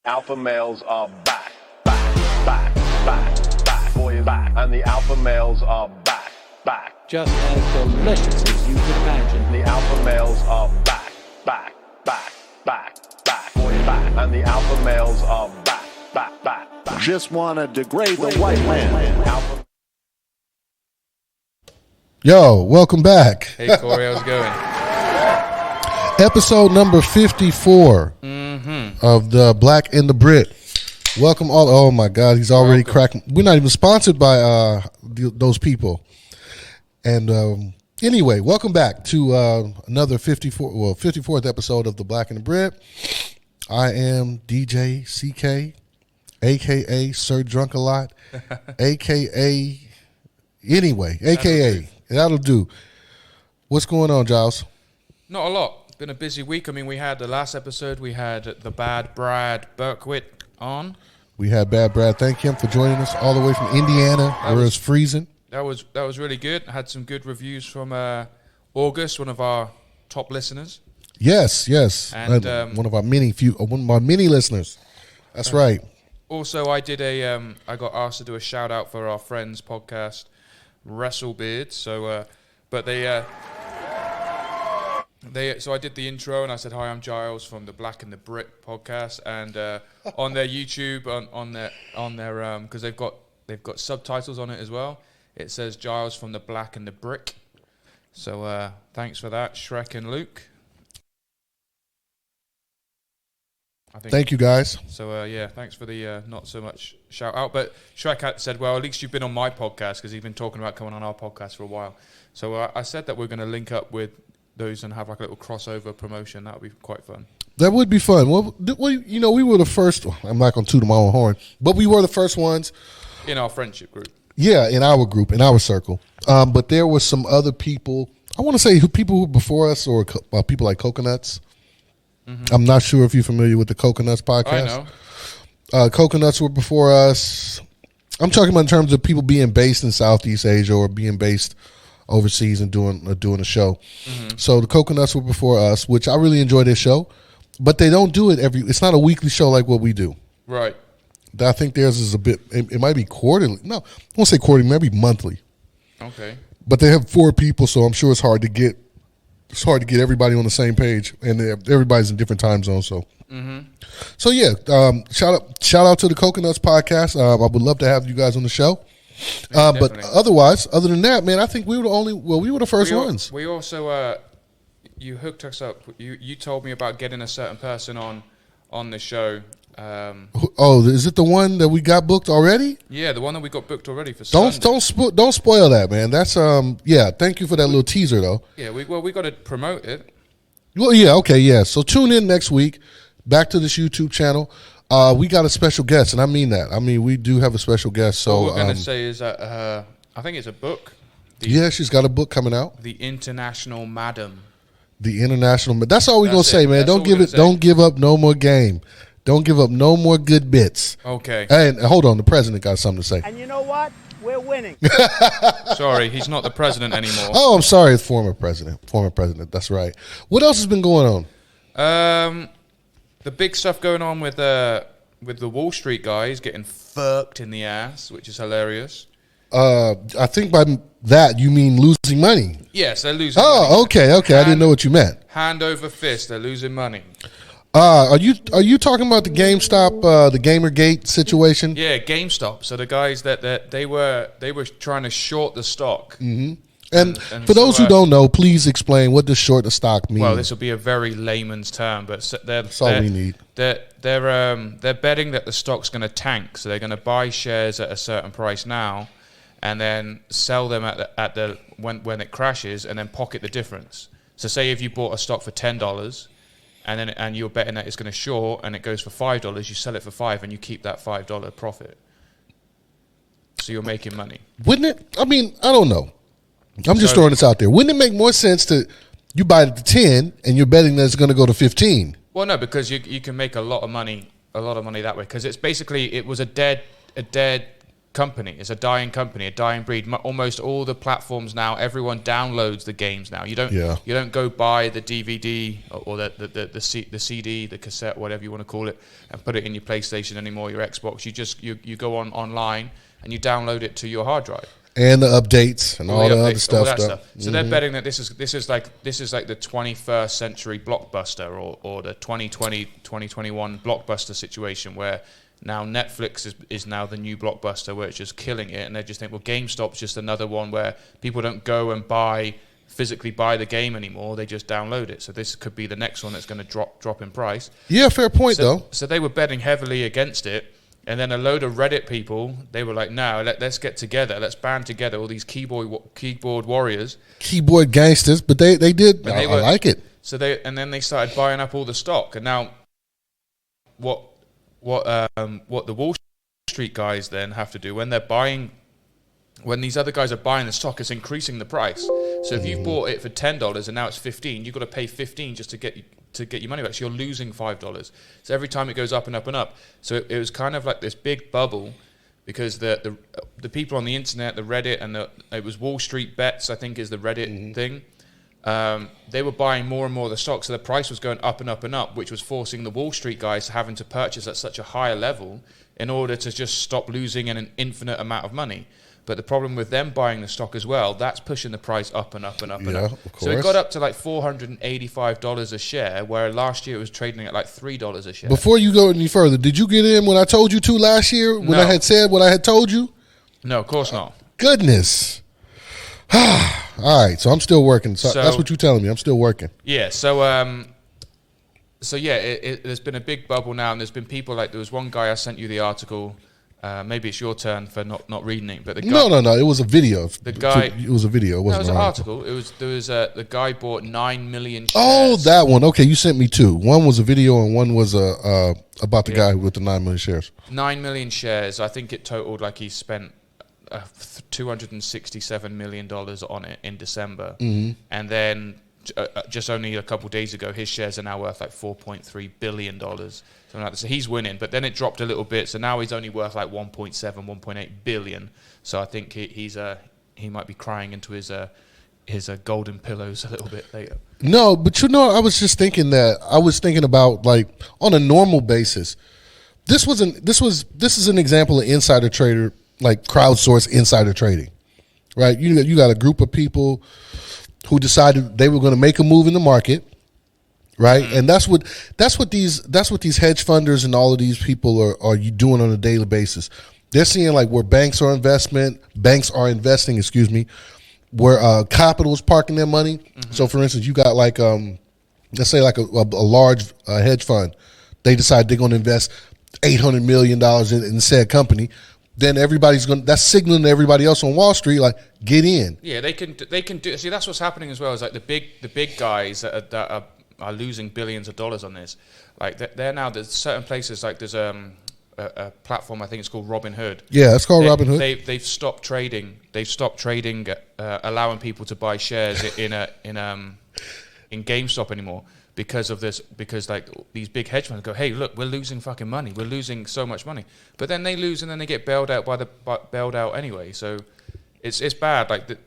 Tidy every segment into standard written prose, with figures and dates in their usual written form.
Alpha males are back, back, boy is back, and the alpha males are back. Just as delicious as you can imagine. The alpha males are back, boy is back, and the alpha males are back. Just want to degrade the white man. Alpha. Yo, welcome back. Hey Corey, how's it going? Episode number 54 of the Black and the Brit. Welcome all. Oh my God, he's already cracking. We're not even sponsored by those people. And anyway, welcome back to another 54th episode of the Black and the Brit. I am DJ CK, aka Sir Drunk a Lot, aka that'll do. What's going on, Giles? Not a lot. It's been a busy week. I mean, we had the last episode, we had the Bad Brad Berkowitz on. We had Bad Brad. Thank him for joining us all the way from Indiana, where it's freezing. That was really good. I had some good reviews from August, one of our top listeners. Yes. And one of our many listeners. That's right. Also, I did I got asked to do a shout out for our friends podcast, Wrestlebeard. So, so I did the intro and I said, "Hi, I'm Giles from the Black and the Brit podcast," and on their YouTube, on their because they've got subtitles on it as well. It says Giles from the Black and the Brick. So thanks for that, Shrek and Luke. Thank you, guys. So, thanks for the not so much shout out. But Shrek said, well, at least you've been on my podcast because he's been talking about coming on our podcast for a while. So I said that we're going to link up with those and have like a little crossover promotion. That would be quite fun. That would be fun. Well, we were the first. I'm not going to toot my own horn, but we were the first ones. In our friendship group. Yeah, in our group, in our circle. But there were some other people. I want to say people who before us or people like Coconuts. Mm-hmm. I'm not sure if you're familiar with the Coconuts podcast. I know. Coconuts were before us. I'm talking about in terms of people being based in Southeast Asia or being based overseas and doing a show. Mm-hmm. So the Coconuts were before us, which I really enjoy their show. But they don't do it it's not a weekly show like what we do. Right. I think theirs is a bit, it might be quarterly. No, I won't say quarterly, maybe monthly. Okay. But they have 4 people, so I'm sure it's hard to get everybody on the same page, and everybody's in different time zones. So, So yeah, shout out to the Coconuts podcast. I would love to have you guys on the show. But other than that, man, I think we were the first ones. We also, you hooked us up. You told me about getting a certain person on the show. Is it the one that we got booked already? Yeah, the one that we got booked already for Sunday. Don't spoil that, man. That's thank you for that little teaser though. Yeah, we got to promote it. Well, yeah, okay, yeah. So tune in next week back to this YouTube channel. We got a special guest, and I mean that. I mean, we do have a special guest. So what we're going to say is that I think it's a book. She's got a book coming out. The International Madam. The International. That's all we're going to say, man. Don't give up no more game. Don't give up no more good bits. Okay. And hold on, the president got something to say. And you know what? We're winning. Sorry, he's not the president anymore. Oh, I'm sorry, it's former president. That's right. What else has been going on? The big stuff going on with the Wall Street guys getting fucked in the ass, which is hilarious. I think by that you mean losing money. Yes, they're losing money. Oh, okay. I didn't know what you meant. Hand over fist, they're losing money. Are you talking about the GameStop, the Gamergate situation? Yeah, GameStop. So the guys that they were trying to short the stock. Mm-hmm. And for those who don't know, please explain what does short the stock mean. Well, this will be a very layman's term, but that's all we need. They're betting that the stock's going to tank, so they're going to buy shares at a certain price now, and then sell them at the when it crashes, and then pocket the difference. So, say if you bought a stock for $10. And you're betting that it's going to short, and it goes for $5. You sell it for $5, and you keep that $5 profit. So you're making money. Wouldn't it? I mean, I don't know. I'm just throwing this out there. Wouldn't it make more sense to you buy it at 10, and you're betting that it's going to go to 15? Well, no, because you can make a lot of money that way. Because it's basically it was a dead company. It's a dying company, a dying breed. Almost all the platforms now, everyone downloads the games now. You don't go buy the DVD or the CD, the cassette, whatever you want to call it, and put it in your PlayStation anymore, your Xbox. You go online and you download it to your hard drive. And the updates and all the other stuff. All that stuff. So they're betting that this is like the 21st century blockbuster or the 2021 blockbuster situation where now Netflix is now the new blockbuster where it's just killing it, and they just think, well, GameStop's just another one where people don't go and physically buy the game anymore. They just download it. So this could be the next one that's going to drop in price. Yeah, fair point though. So they were betting heavily against it. And then a load of Reddit people, they were like, no, let's get together. Let's band together all these keyboard warriors. Keyboard gangsters, but they did. I like it. So then they started buying up all the stock. And now what the Wall Street guys then have to do when these other guys are buying the stock, it's increasing the price. So if you've bought it for $10 and now it's $15, you've got to pay $15 just to get your money back. So you're losing $5. So every time it goes up and up and up. So it was kind of like this big bubble because the people on the internet, the Reddit, and it was Wall Street Bets, I think is the Reddit thing. They were buying more and more of the stock, so the price was going up and up and up, which was forcing the Wall Street guys having to purchase at such a higher level in order to just stop losing an infinite amount of money. But the problem with them buying the stock as well, that's pushing the price up and up and up and up. Of course. So it got up to like $485 a share, where last year it was trading at like $3 a share. Before you go any further, did you get in when I told you to last year? When I had said what I had told you? No, of course not. Goodness. All right, so I'm still working. So that's what you're telling me. I'm still working. Yeah, so there's been a big bubble now, and there's been people like, there was one guy, I sent you the article. Maybe it's your turn for not reading it, but the guy, no, it was a video. It was a video. It wasn't an an article. The guy bought 9 million shares. Oh, that one. Okay, you sent me two. One was a video, and one was about the guy with the 9 million shares. 9 million shares. I think it totaled like he spent $267 million on it in December, and then just only a couple of days ago, his shares are now worth like $4.3 billion. So he's winning, but then it dropped a little bit. So now he's only worth like 1.8 billion. So I think he might be crying into his golden pillows a little bit later. No, but I was just thinking about like on a normal basis. This is an example of insider trader, like crowdsourced insider trading, right? You got a group of people who decided they were going to make a move in the market, right? And that's what these hedge funders and all of these people are you doing on a daily basis. They're seeing like where banks are investing, where capital is parking their money. So for instance, you got like let's say like a large hedge fund. They decide they're going to invest $800 million in said company. Then that's signaling to everybody else on Wall Street, like, get in. Yeah, they can do. See, that's what's happening as well. Is like the big guys that are losing billions of dollars on this. Like there's certain places, like there's a platform, I think it's called Robinhood. Yeah, it's called Robinhood. They've stopped trading. Allowing people to buy shares in GameStop anymore. Because of this, because like these big hedge funds go, hey, look, we're losing fucking money. We're losing so much money. But then they lose and then they get bailed out anyway. So it's bad.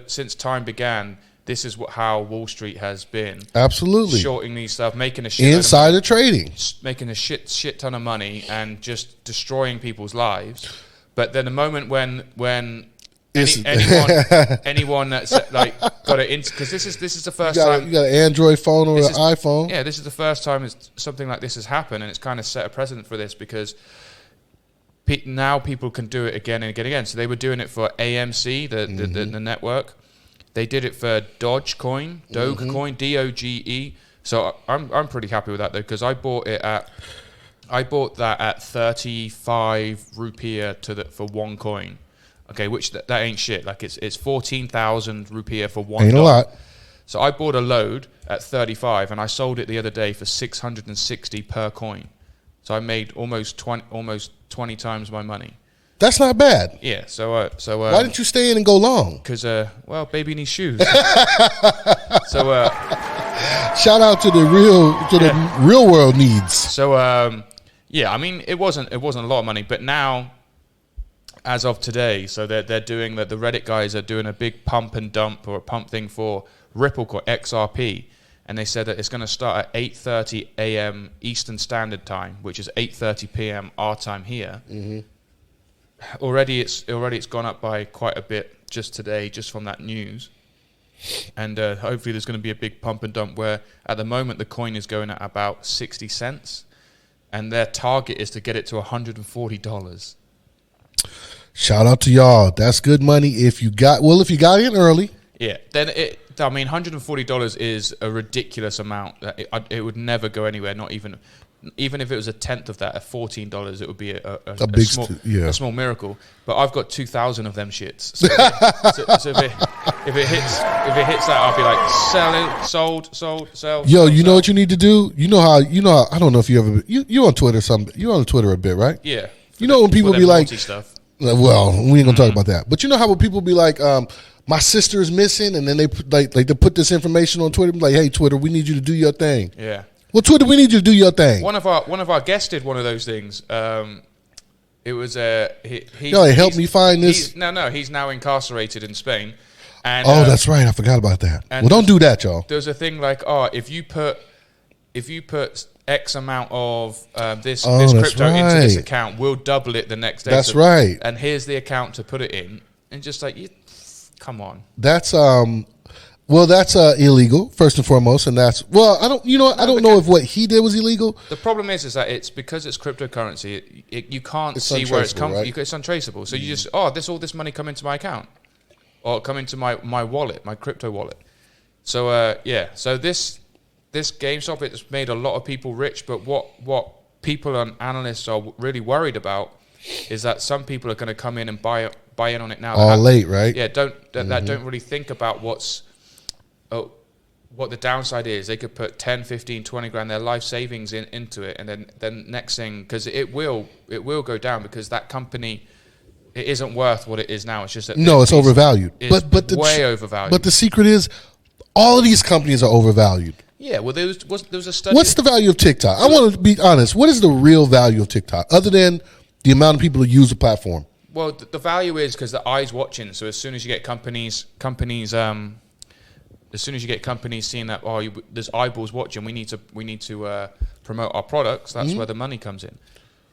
Since time began, this is how Wall Street has been. Absolutely. Shorting these stuff, making a shit insider trading, making a shit ton of money and just destroying people's lives. But then the moment when anyone that's like got it, because this is the first time you got an Android phone or an iPhone. Yeah, this is the first time something like this has happened, and it's kind of set a precedent for this because now people can do it again and again. So they were doing it for AMC, the network. They did it for Dogecoin, Doge, So I'm pretty happy with that though, because I bought that at 35 rupiah for one coin. Okay, which that ain't shit. Like it's 14,000 rupiah for $1. Ain't a lot. So I bought a load at 35, and I sold it the other day for 660 per coin. So I made almost 20 times my money. That's not bad. Yeah. So why didn't you stay in and go long? Because baby needs shoes. So shout out to the real world needs. So I mean, it wasn't a lot of money, but now as of today. So they're doing that. The Reddit guys are doing a big pump and dump or a pump thing for Ripple called XRP, and they said that it's going to start at 8:30 a.m. Eastern Standard Time, which is 8:30 p.m. our time here. Already it's gone up by quite a bit just today, just from that news. And hopefully there's going to be a big pump and dump where at the moment the coin is going at about 60 cents, and their target is to get it to $140. Shout out to y'all. That's good money if you got in early. Yeah, then $140 is a ridiculous amount. It would never go anywhere. Not even if it was a tenth of that, at $14, it would be a small miracle. But I've got 2,000 of them shits. So, if it hits that, I'll be like, sell. Yo, you know what you need to do? You know how I don't know if you ever you on Twitter you're on Twitter a bit, right? Yeah. You know when people be like, stuff. Well, we ain't gonna talk about that. But you know how when people be like, my sister is missing, and then they they put this information on Twitter, like, hey, Twitter, we need you to do your thing. Yeah. Well, Twitter, we need you to do your thing. One of our guests did one of those things. It was help me find this. He's now incarcerated in Spain. And, that's right. I forgot about that. Well, don't do that, y'all. There's a thing like, if you put X amount of this crypto into this account, we'll double it the next day. That's right. And here's the account to put it in, and just like, come on. That's that's illegal first and foremost, and I don't know if what he did was illegal. The problem is that it's because it's cryptocurrency, you can't see where it's come from. It's untraceable. So you just all this money come into my account, or come into my wallet, my crypto wallet. So so this GameStop, it's made a lot of people rich, but what people and analysts are really worried about is that some people are going to come in and buy in on it now. Late, right? Yeah, that don't really think about what the downside is. They could put 10, 15, 20 grand, their life savings into it, and then next thing, because it will go down, because that company, it isn't worth what it is now. It's just that it's overvalued. It's way overvalued. But the secret is, all of these companies are overvalued. Yeah, well, there was a study. What's the value of TikTok? I want to be honest. What is the real value of TikTok, other than the amount of people who use the platform? Well, the value is because the eye's watching. So as soon as you get companies seeing that, there's eyeballs watching, we need to promote our products. That's where the money comes in.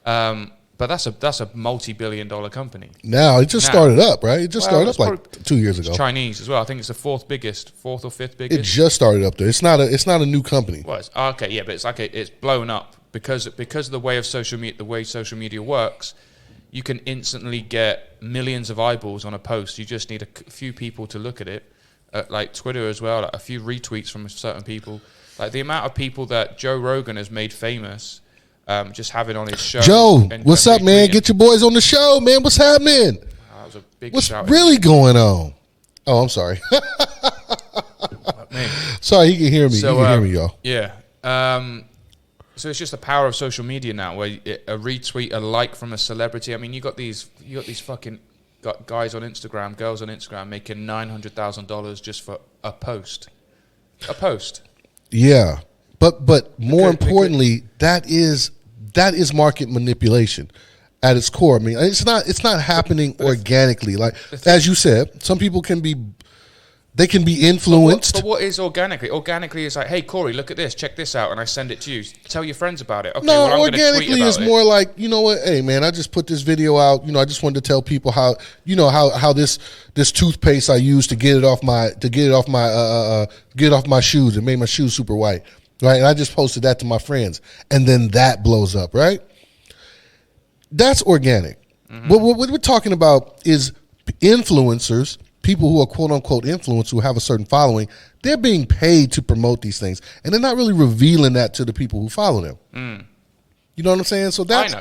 But that's a multi-billion-dollar company. Now it just started up, right? It just started up like 2 years ago. It's Chinese as well. I think it's the fourth or fifth biggest. It just started up there. It's not a new company. Well, but it's blown up because of the way of social media works. You can instantly get millions of eyeballs on a post. You just need a few people to look at it. Like Twitter as well, like a few retweets from certain people. Like the amount of people that Joe Rogan has made famous, just having on his show. Joe, what's up, man? Get your boys on the show, man. What's happening? That was a big What's shout. really going on? Oh, I'm sorry. Sorry, he can hear me. He can hear me, y'all. Yeah. So it's just the power of social media now, where a retweet, a like from a celebrity. I mean, you got these fucking guys on Instagram, girls on Instagram making $900,000 just for a post. A post. Yeah, but more importantly, that is market manipulation at its core. I mean, it's not happening organically. Like as you said, some people can be influenced. But what is organically? Organically is like, hey, Corey, look at this, check this out, and I send it to you. Tell your friends about it. Okay, no, I'm organically is more like, you know what? Hey, man, I just put this video out. You know, I just wanted to tell people how this toothpaste I used to get it off my shoes. It made my shoes super white, right? And I just posted that to my friends, and then that blows up, right? That's organic. Mm-hmm. What we're talking about is influencers. People who are quote unquote influencers, who have a certain following, they're being paid to promote these things, and they're not really revealing that to the people who follow them. You know what I'm saying? So it's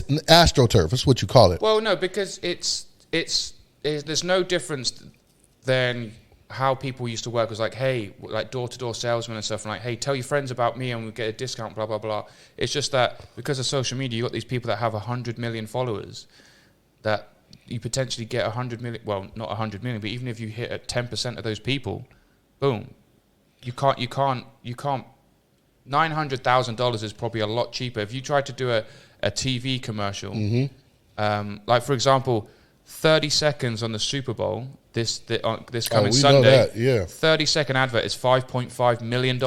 an astroturf. That's what you call it. Well, no, because there's no difference than how people used to work. It was like, hey, like door-to-door salesmen and stuff, and like, hey, tell your friends about me and we'll get a discount, blah, blah, blah. It's just that because of social media, you got these people that have 100 million followers that you potentially get 100 million, well, not 100 million, but even if you hit at 10% of those people, boom, you can't, $900,000 is probably a lot cheaper. If you try to do a TV commercial, Like for example, 30 seconds on the Super Bowl this coming we Sunday. know that, yeah. 30-second advert is $5.5 million.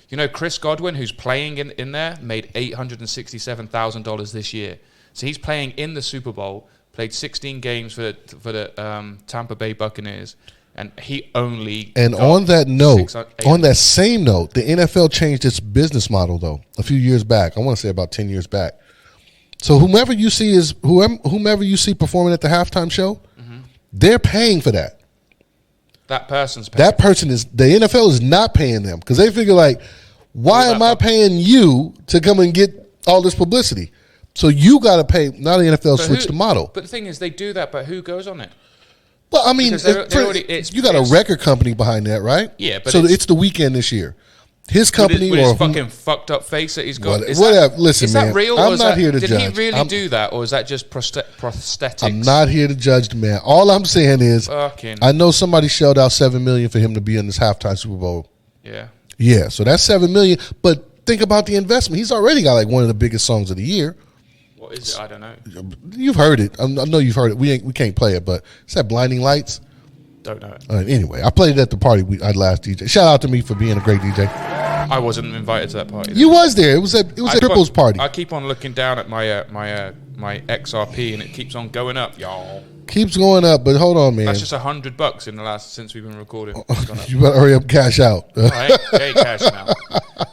You know, Chris Godwin, who's playing in there, made $867,000 this year. So he's playing in the Super Bowl. Played 16 games for the Tampa Bay Buccaneers, and he only. And got on that note, 600. on that same note, the NFL changed its business model though a few years back. I want to say about 10 years back. So whomever you see performing at the halftime show, they're paying for that. That person's paying. That person is the NFL is not paying them because they figure like, why am I paying you to come and get all this publicity? So you got to pay. Now the NFL switched the model. But the thing is, they do that, but who goes on it? Well, I mean, Because they're already- you got a record company behind that, right? Yeah, but so it's- it's the weekend this year. His company with or his fucking fucked up face that he's got. Whatever. Listen, is man, that real? I'm or is not that, here to did judge. he really I'm- do that, or is that just prosthetics? I'm not here to judge the man. All I'm saying is, Fucking. I know somebody shelled out $7 million for him to be in this halftime Super Bowl. Yeah. Yeah, so that's $7 million. But think about the investment. He's already got like one of the biggest songs of the year. What is it? I don't know. You've heard it. I know you've heard it. We can't play it, but it's that Blinding Lights. Don't know it. Anyway, I played it at the party I last DJ. Shout out to me for being a great DJ. I wasn't invited to that party. You was there. It was a Triples party. I keep on looking down at my my XRP, and it keeps on going up, y'all. Keeps going up, but hold on, man. That's just $100 in the last since we've been recording. It's gone up. You better hurry up and cash out. I ain't cash now.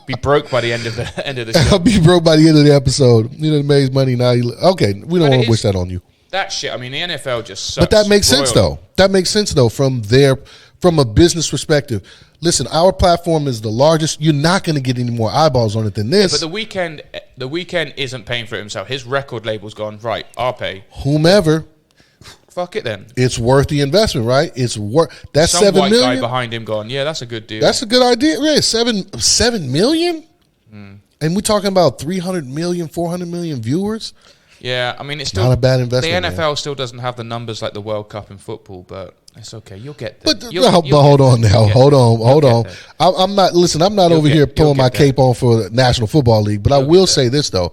Be broke by the end of the I'll show. be broke by the end of the episode. You done made money now. Okay, we don't But want it to wish is- that on you. That shit. I mean, the NFL just sucks. But that makes sense, royally. though. That makes sense, though, from a business perspective. Listen, our platform is the largest. You're not going to get any more eyeballs on it than this. But the weekend isn't paying for it himself. His record label's gone, right, I'll pay. Whomever, Fuck it then. it's worth the investment, right? It's worth that's Some $7 white million. guy behind him gone, yeah, that's a good deal. That's a good idea. Yeah, $7 million? And we're talking about 300 million, 400 million viewers. Yeah, I mean, it's still Not a bad investment, The man. NFL still doesn't have the numbers like the World Cup in football, but it's okay. You'll get there. But hold on now. Hold on. there. I'm not. Listen, I'm not You'll over get- here you'll pulling my get there. cape on for the National Football League. But I You'll will get say this though.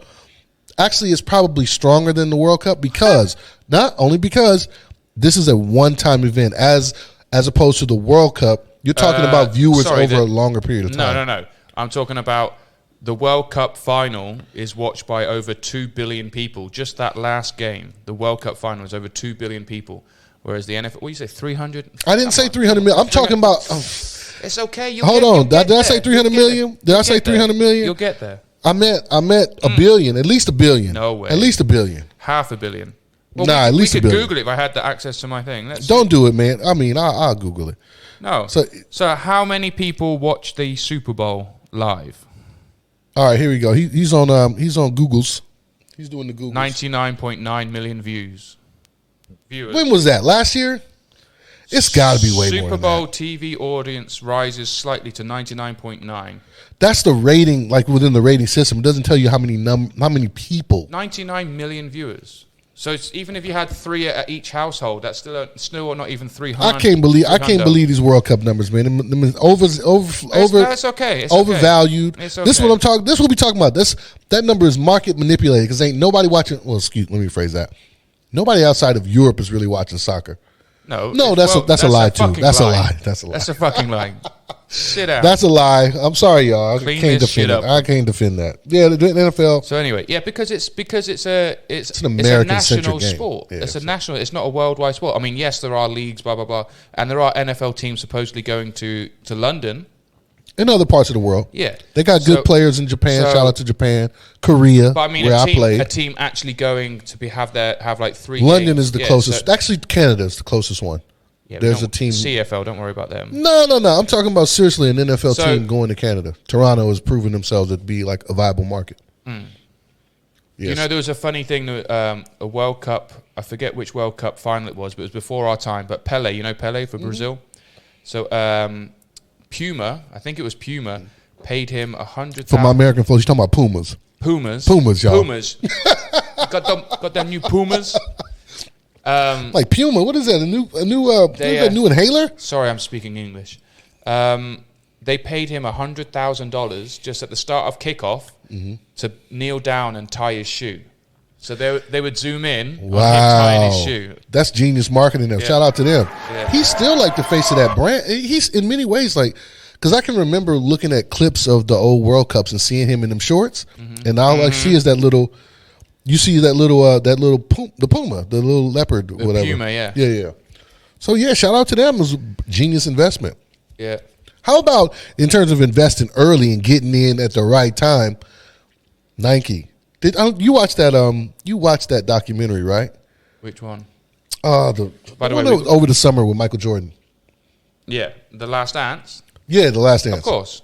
Actually, it's probably stronger than the World Cup because not only because this is a one-time event as opposed to the World Cup. You're talking about viewers over a longer period of time. No. I'm talking about the World Cup final is watched by over 2 billion people. Just that last game, the World Cup final is over 2 billion people. Whereas the NFL, what do you say, 300? I didn't say 300 million. I'm talking about. It's okay. Hold on. Did I say 300 million? Did I say 300 million? You'll get there. I meant a billion, at least a billion. No way. At least a billion. $500 million. Nah, at least we a could billion. Google it if I had the access to my thing. Let's Don't do it, man. I mean, I'll Google it. No. So- So how many people watch the Super Bowl live? All right, here we go. He's on Google's. He's doing the Google's. 99.9 million views. Viewers. When was that? Last year? It's got to be way more Super than Bowl that. TV audience rises slightly to 99.9. That's the rating, like within the rating system. It doesn't tell you how many people. 99 million viewers. So it's, even if you had 3 at each household, that's still not even 300. I can't believe these World Cup numbers, man. Them is It's okay. It's overvalued. Okay. It's This is okay. what I'm talking. This is what we talking about. That number is market manipulated because ain't nobody watching. Well, let me rephrase that. Nobody outside of Europe is really watching soccer. No, that's a lie too. fucking That's a lie. lie. That's a lie. That's a fucking lie. Sit down. That's a lie. I'm sorry, y'all. I Clean can't this shit defend it. up. I can't defend that. Yeah, the NFL. So anyway, yeah, because it's an a American-centric national game. sport. Yeah, It's a so- national. It's not a worldwide sport. I mean, yes, there are leagues, blah blah blah, and there are NFL teams supposedly going to London. In other parts of the world, Yeah, they got good So- players in Japan. so- Shout out to Japan, Korea, But I mean, where I a played. team actually going to have like 3. London games. is the Yeah, closest. so- Actually, Canada is the closest one. yeah, we There's don't- a team. CFL. Don't worry about them. No. I'm talking about seriously an NFL So- team going to Canada. Toronto has proven themselves to be like a viable market. Yes. You know, there was a funny thing that a World Cup. I forget which World Cup final it was, but it was before our time. But Pele, you know Pele for Brazil. So Puma, I think it was Puma, paid him $100,000. For my American folks, you're talking about Pumas. Pumas, y'all. Pumas. got them new Pumas. Like Puma, what is that? A new They, new inhaler? Sorry, I'm speaking English. They paid him $100,000 just at the start of kickoff to kneel down and tie his shoe. So they would zoom in on him Wow, tying his shoe. that's genius marketing. There, Yeah. shout out to them. Yeah. He's still like the face of that brand. He's in many ways like, because I can remember looking at clips of the old World Cups and seeing him in them shorts, and all I see is that little. You see the puma, the little leopard, whatever. puma, yeah. yeah. So yeah, shout out to them. It was a genius investment. Yeah. How about in terms of investing early and getting in at the right time? Nike. Did you watch that? You watched that documentary, right? Which one? By the way, that was over the summer with Michael Jordan. Yeah. The Last Dance. Yeah, The Last Dance. Of course.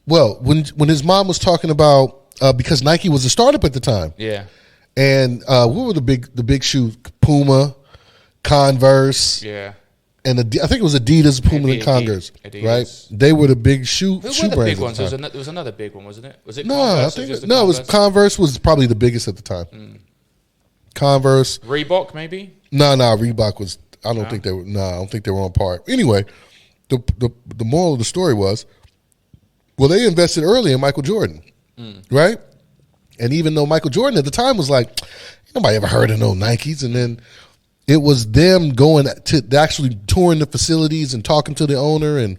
Well, when his mom was talking about because Nike was a startup at the time, Yeah. and what were the big shoes? Puma, Converse, Yeah. and I think it was Adidas, Puma, and Converse, Adidas. right? They were the big shoe Who were shoe the brands. big at ones? the There time. was another big one, wasn't it? Was it No, Converse I or think just the no. It was Converse? Converse was probably the biggest at the time. Converse. Reebok, maybe? No, Reebok was. I don't think they were. No, I don't think they were on par. Anyway, the moral of the story was, well, they invested early in Michael Jordan, right? And even though Michael Jordan at the time was like, nobody ever heard of no Nikes, and then it was them going to actually touring the facilities and talking to the owner, and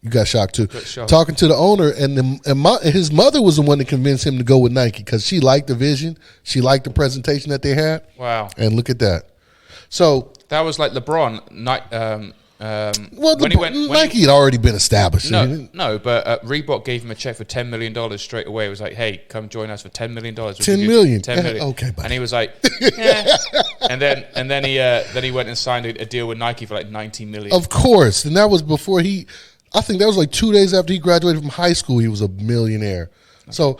you got shocked too. shocked. Talking to the owner, and his mother was the one that convinced him to go with Nike because she liked the vision, she liked the presentation that they had. Wow. And look at that. So, That was like LeBron. well, Nike had already been established. No, but Reebok gave him a check for $10 million straight away. It was like, hey, come join us for $10 million. $10 million. $10 million. Okay, buddy. And he was like, yeah. and then he went and signed a deal with Nike for like $19 million. Of course. And that was before I think that was like 2 days after he graduated from high school, he was a millionaire. So,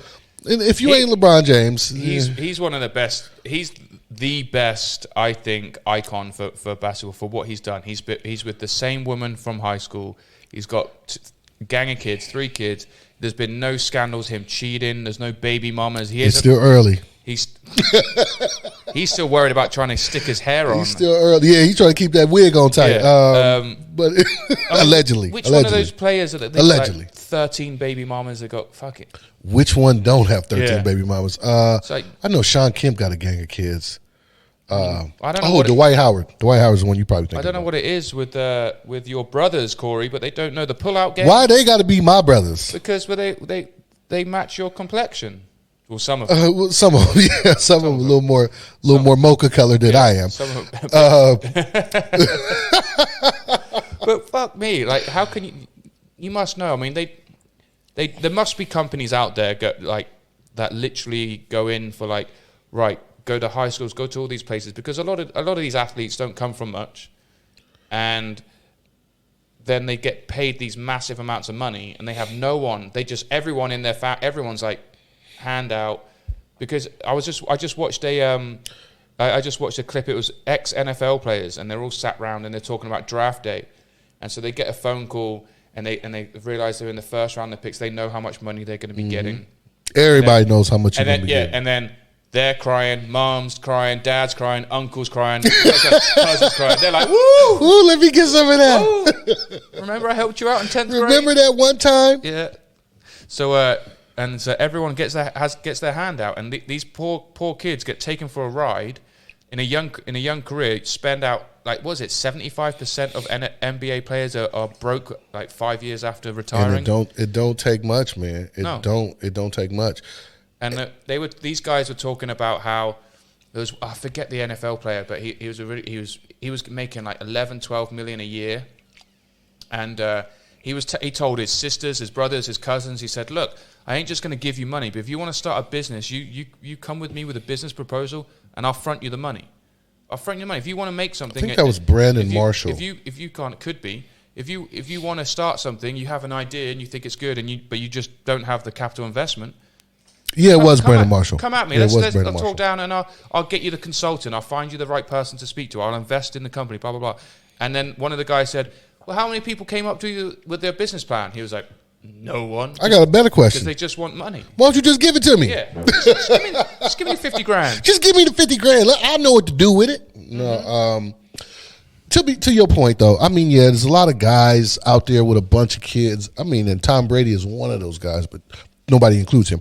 and if you ain't LeBron James, He's one of the best. He's the best, I think, icon for basketball for what he's done. He's with the same woman from high school. He's got a gang of kids, 3 kids. There's been no scandals, him cheating. There's no baby mamas. it's still early. He's still worried about trying to stick his hair on. He's still early. Yeah, he's trying to keep that wig on tight. Yeah. But allegedly. Which one of those players that they Allegedly. like 13 baby mamas that got fuck it? Which one don't have 13 Yeah. baby mamas? like- I know Sean Kemp got a gang of kids. I don't know. Dwight Howard. Dwight Howard's the one you probably think I don't know about. what it is with your brothers, Corey, but they don't know the pull-out game. Why they got to be my brothers? Because they match your complexion. Well, some of Well, some of them, yeah, some of them a little more mocha colored than I am. Some of them. Uh, But fuck me, like, how can you? You must know. I mean, there must be companies out there that literally go in for like, right, go to high schools, go to all these places, because a lot of these athletes don't come from much, and then they get paid these massive amounts of money, and they have no one. They just everyone in their everyone's like hand out, because I just watched a clip. It was ex NFL players, and they're all sat round and they're talking about draft day, and so they get a phone call and they realize they're in the first round of picks. They know how much money they're going to be getting. Everybody knows how much you're And going then to be getting. and then they're crying, mom's crying, dad's crying, uncle's crying, cousin's crying. They're like, woo! Ooh, let me get some of that. Woo! Remember I helped you out in 10th grade? Remember that one time? Yeah. So so everyone gets their hand out, and these poor kids get taken for a ride in a young career. Spend out like, what was it, 75% of NBA players are broke like 5 years after retiring. And it don't take much, man. It don't take much. And these guys were talking about how there was, I forget the NFL player, but he was making like 11, 12 million a year, and he told his sisters, his brothers, his cousins, he said, look, I ain't just going to give you money, but if you want to start a business, you come with me with a business proposal, and I'll front you the money. I'll front you the money. If you want to make something, I think that was Brandon if you- Marshall. If you can't, it could be. If you want to start something, you have an idea and you think it's good, but you just don't have the capital investment. Yeah, it was Come Brandon at- Marshall. Come at me. Yeah, Let's Brandon I'll Marshall. talk down, and I'll get you the consultant. I'll find you the right person to speak to. I'll invest in the company. Blah blah blah. And then one of the guys said, "Well, how many people came up to you with their business plan?" He was like, "No one." I got a better Because question. they just want money. Why don't you just give it to me? Yeah. Just give me 50 grand. Just give me the 50 grand. I know what to do with it. Mm-hmm. No, to your point though, I mean, yeah, there's a lot of guys out there with a bunch of kids. I mean, and Tom Brady is one of those guys, but nobody includes him.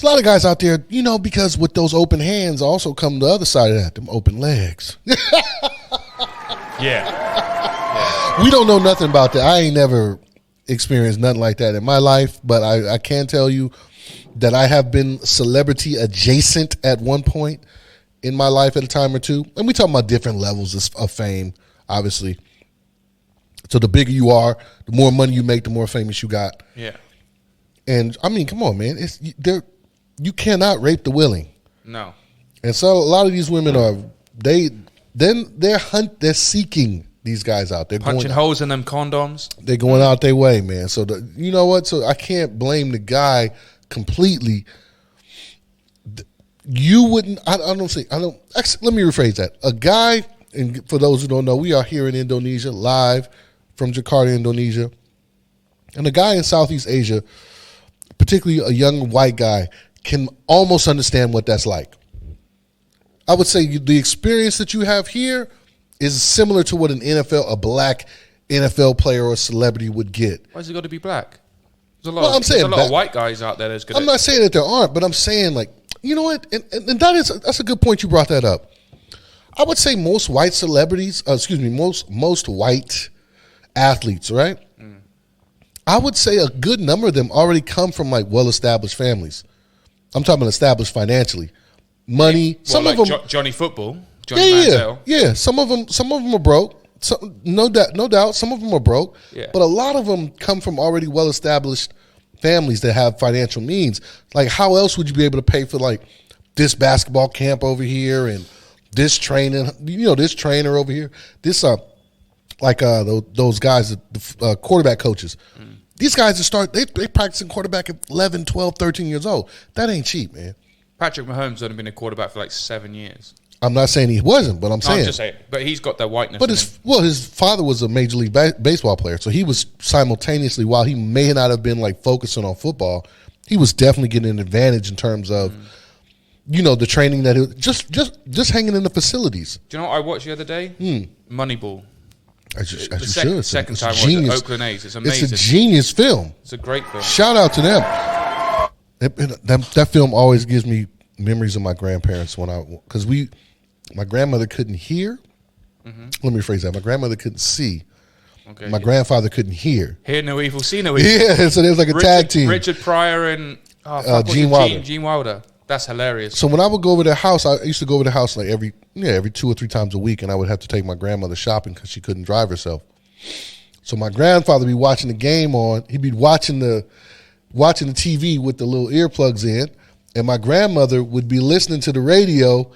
a lot of guys out there, because with those open hands also come the other side of that, them open legs. Yeah. We don't know nothing about that. I ain't never experienced nothing like that in my life, but I can tell you that I have been celebrity adjacent at one point in my life at a time or two. And we talking about different levels of fame, obviously. So the bigger you are, the more money you make, the more famous you got. Yeah. And I mean, come on, man. You cannot rape the willing. No. And so a lot of these women they're seeking these guys out. They're Punching holes in them condoms. They're going out their way, man. So you know what? So I can't blame the guy completely. You wouldn't. I don't think. I don't. Actually, let me rephrase that. A guy, and for those who don't know, we are here in Indonesia, live from Jakarta, Indonesia, and a guy in Southeast Asia, particularly a young white guy, can almost understand what that's like. I would say the experience that you have here is similar to what a black NFL player or celebrity would get. Why's it got to be black? There's a Well, I'm saying there's a lot of that- white guys out there that's good. I'm not saying that there aren't, but I'm saying, like, you know what? And that's a good point you brought that up. I would say most white celebrities, most white athletes, right? I would say a good number of them already come from like well-established families. I'm talking about established financially, money. Some like of them, Johnny Football, Johnny Manziel. yeah. Some of them are broke. No doubt. Some of them are broke. Yeah. But a lot of them come from already well-established families that have financial means. Like, how else would you be able to pay for like this basketball camp over here and this training? This trainer over here. This those guys, the quarterback coaches. These guys they practicing quarterback at 11, 12, 13 years old. That ain't cheap, man. Patrick Mahomes has only been a quarterback for like 7 years. I'm not saying he wasn't, but I'm saying. I'm just saying. But he's got that whiteness. But his father was a major league baseball player, so he was simultaneously, while he may not have been like focusing on football, he was definitely getting an advantage in terms of, the training that just hanging in the facilities. Do you know what I watched the other day? Moneyball. As you The should. second It's time I watched genius. Oakland A's. It's amazing. It's a genius film. It's a great film. Shout out to them. That film always gives me memories of my grandparents because my grandmother couldn't hear. Let me rephrase that. My grandmother couldn't see. Okay, My grandfather couldn't hear. Hear no evil, see no evil. Yeah, so there was like a tag team. Richard Pryor and Gene Wilder. Gene Wilder. That's hilarious. So when I would go over their house, I used to go over their house like every 2 or 3 times a week, and I would have to take my grandmother shopping because she couldn't drive herself. So my grandfather would be watching the game on. He'd be watching the TV with the little earplugs in, and my grandmother would be listening to the radio.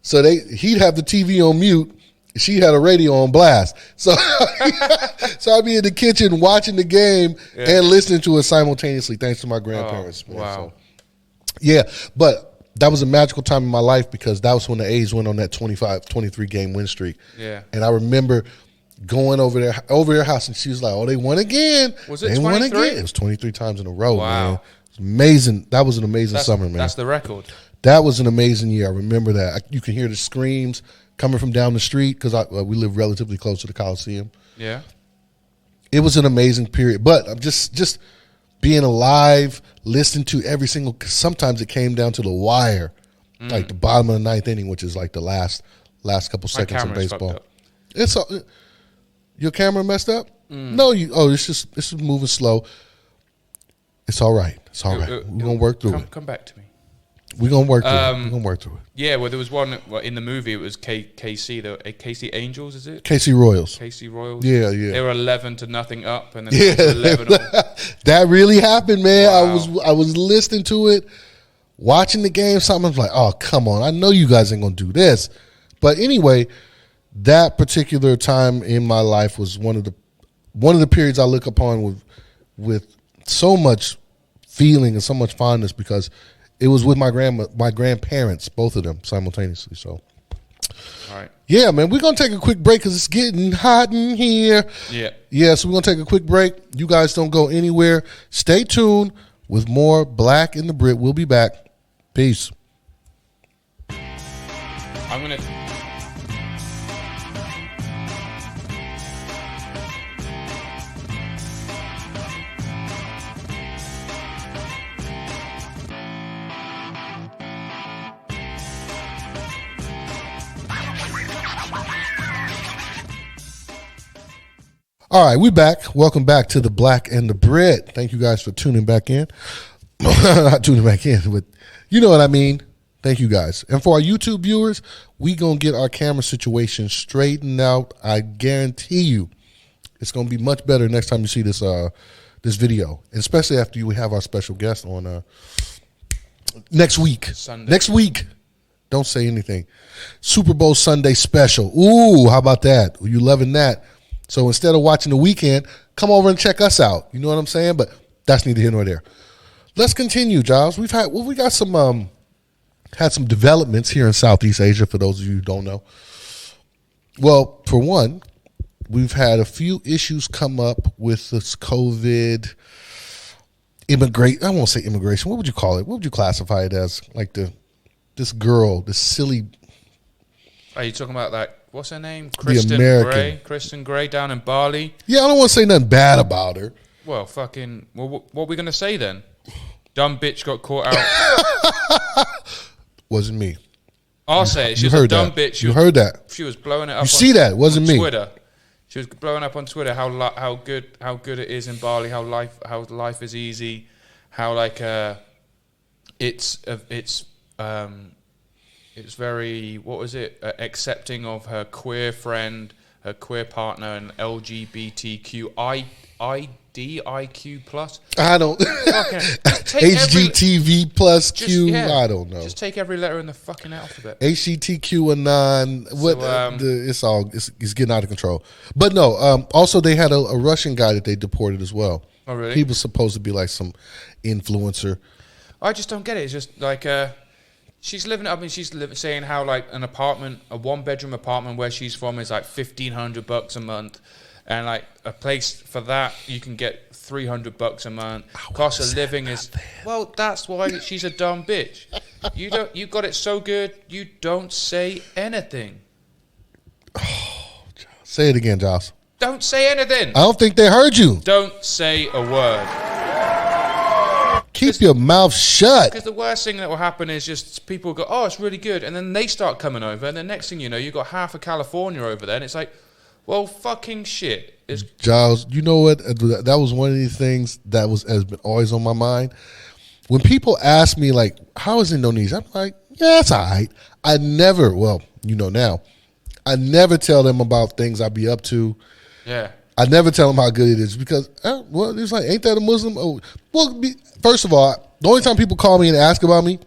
So he'd have the TV on mute. She had a radio on blast. So I'd be in the kitchen watching the game and listening to it simultaneously, thanks to my grandparents. Oh, man. wow. So, yeah, but that was a magical time in my life because that was when the A's went on that 23 game win streak. Yeah. And I remember going over their house, and she was like, "Oh, they won again." Was it They won 23? again. It was 23 times in a row, Wow. man. It's amazing. That was an amazing summer, man. That's the record. That was an amazing year. I remember that. You can hear the screams coming from down the street because we live relatively close to the Coliseum. Yeah. It was an amazing period. But I'm just being alive, listening to every single. Cause sometimes it came down to the wire, like the bottom of the ninth inning, which is like the last couple My seconds in camera's fucked baseball. up. It's your camera messed up. No, it's just moving slow. It's all right. It's all right. We're gonna work through it. Come back to me. We're gonna work through it. We're gonna work through it. Yeah, well, there was one in the movie. It was KC, KC Angels, is it? KC Royals. KC Royals. Yeah. They were 11-0 up, and then Yeah, it was 11 all. that really happened, man. Wow. I was listening to it, watching the game. Something I was like, "Oh, come on! I know you guys ain't gonna do this." But anyway, that particular time in my life was one of the periods I look upon with so much feeling and so much fondness because it was with my grandparents, both of them simultaneously. So, All right. yeah, man, we're gonna take a quick break because it's getting hot in here. Yeah. Yeah, so we're going to take a quick break. You guys don't go anywhere. Stay tuned with more Black in the Brit. We'll be back. Peace. I'm going to... All right, we back. Welcome back to the Black and the Brit. Thank you guys for tuning back in. Not tuning back in, but you know what I mean. Thank you guys. And for our YouTube viewers, we going to get our camera situation straightened out. I guarantee you it's going to be much better next time you see this this video, especially after we have our special guest on next week. Sunday. Next week. Don't say anything. Super Bowl Sunday special. Ooh, how about that? You loving that? So instead of watching the weekend, come over and check us out. You know what I'm saying? But that's neither here nor there. Let's continue, Giles. We got some had some developments here in Southeast Asia. For those of you who don't know, well, for one, we've had a few issues come up with this COVID I won't say immigration. What would you call it? What would you classify it as? Like this girl, this silly. Are you talking about that? What's her name? Kristen American. Gray. Kristen Gray down in Bali. Yeah, I don't want to say nothing bad about her. Well, fucking. Well, what are we gonna say then? Dumb bitch got caught out. Wasn't me. I'll say it. She You was a heard dumb that. bitch. You heard that. She was blowing it up. You see that? Wasn't on me. Twitter. She was blowing up on Twitter how good it is in Bali. How life is easy. How like it's very, what was it, accepting of her queer friend, her queer partner, and LGBTQIQ plus. I don't. HGTV plus Q. I don't know. Just take every letter in the fucking alphabet. HGTQ anon. What? So, it's getting out of control. But no. Also, they had a Russian guy that they deported as well. Oh really? He was supposed to be like some influencer. I just don't get it. It's just like she's living up and she's saying how like a 1-bedroom apartment where she's from is like $1,500 a month, and like a place for that you can get $300 a month. Cost of living is well. That's why she's a dumb bitch. You got it so good. You don't say anything. Say it again, Joss. Don't say anything. I don't think they heard you. Don't say a word. Keep your mouth shut. Because the worst thing that will happen is just people go, oh, it's really good. And then they start coming over. And the next thing you know, you've got half of California over there. And it's like, well, fucking shit. Giles, you know what? That was one of these things that has been always on my mind. When people ask me, like, how is Indonesia? I'm like, yeah, it's all right. I never, well, you know now, I never tell them about things I be up to. Yeah. I never tell them how good it is because, well, it's like, ain't that a Muslim? Oh, well, first of all, the only time people call me and ask about me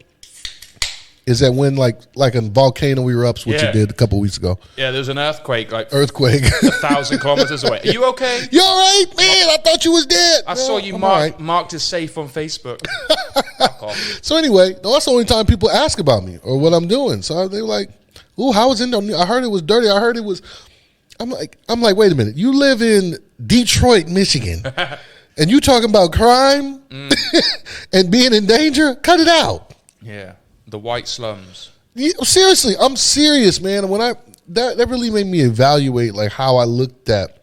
is that when, like a volcano erupts, which it did a couple weeks ago. Yeah, there's an earthquake, like Earthquake. 1,000 kilometers away. Are you okay? You all right? Man, I thought you was dead. I saw you marked as safe on Facebook. So anyway, that's the only time people ask about me or what I'm doing. So they were like, ooh, how was Indonesia? I heard it was dirty. I heard it was... I'm like, wait a minute. You live in Detroit, Michigan, and you talking about crime and being in danger? Cut it out. Yeah, the white slums. Yeah, seriously, I'm serious, man. When that really made me evaluate like how I looked at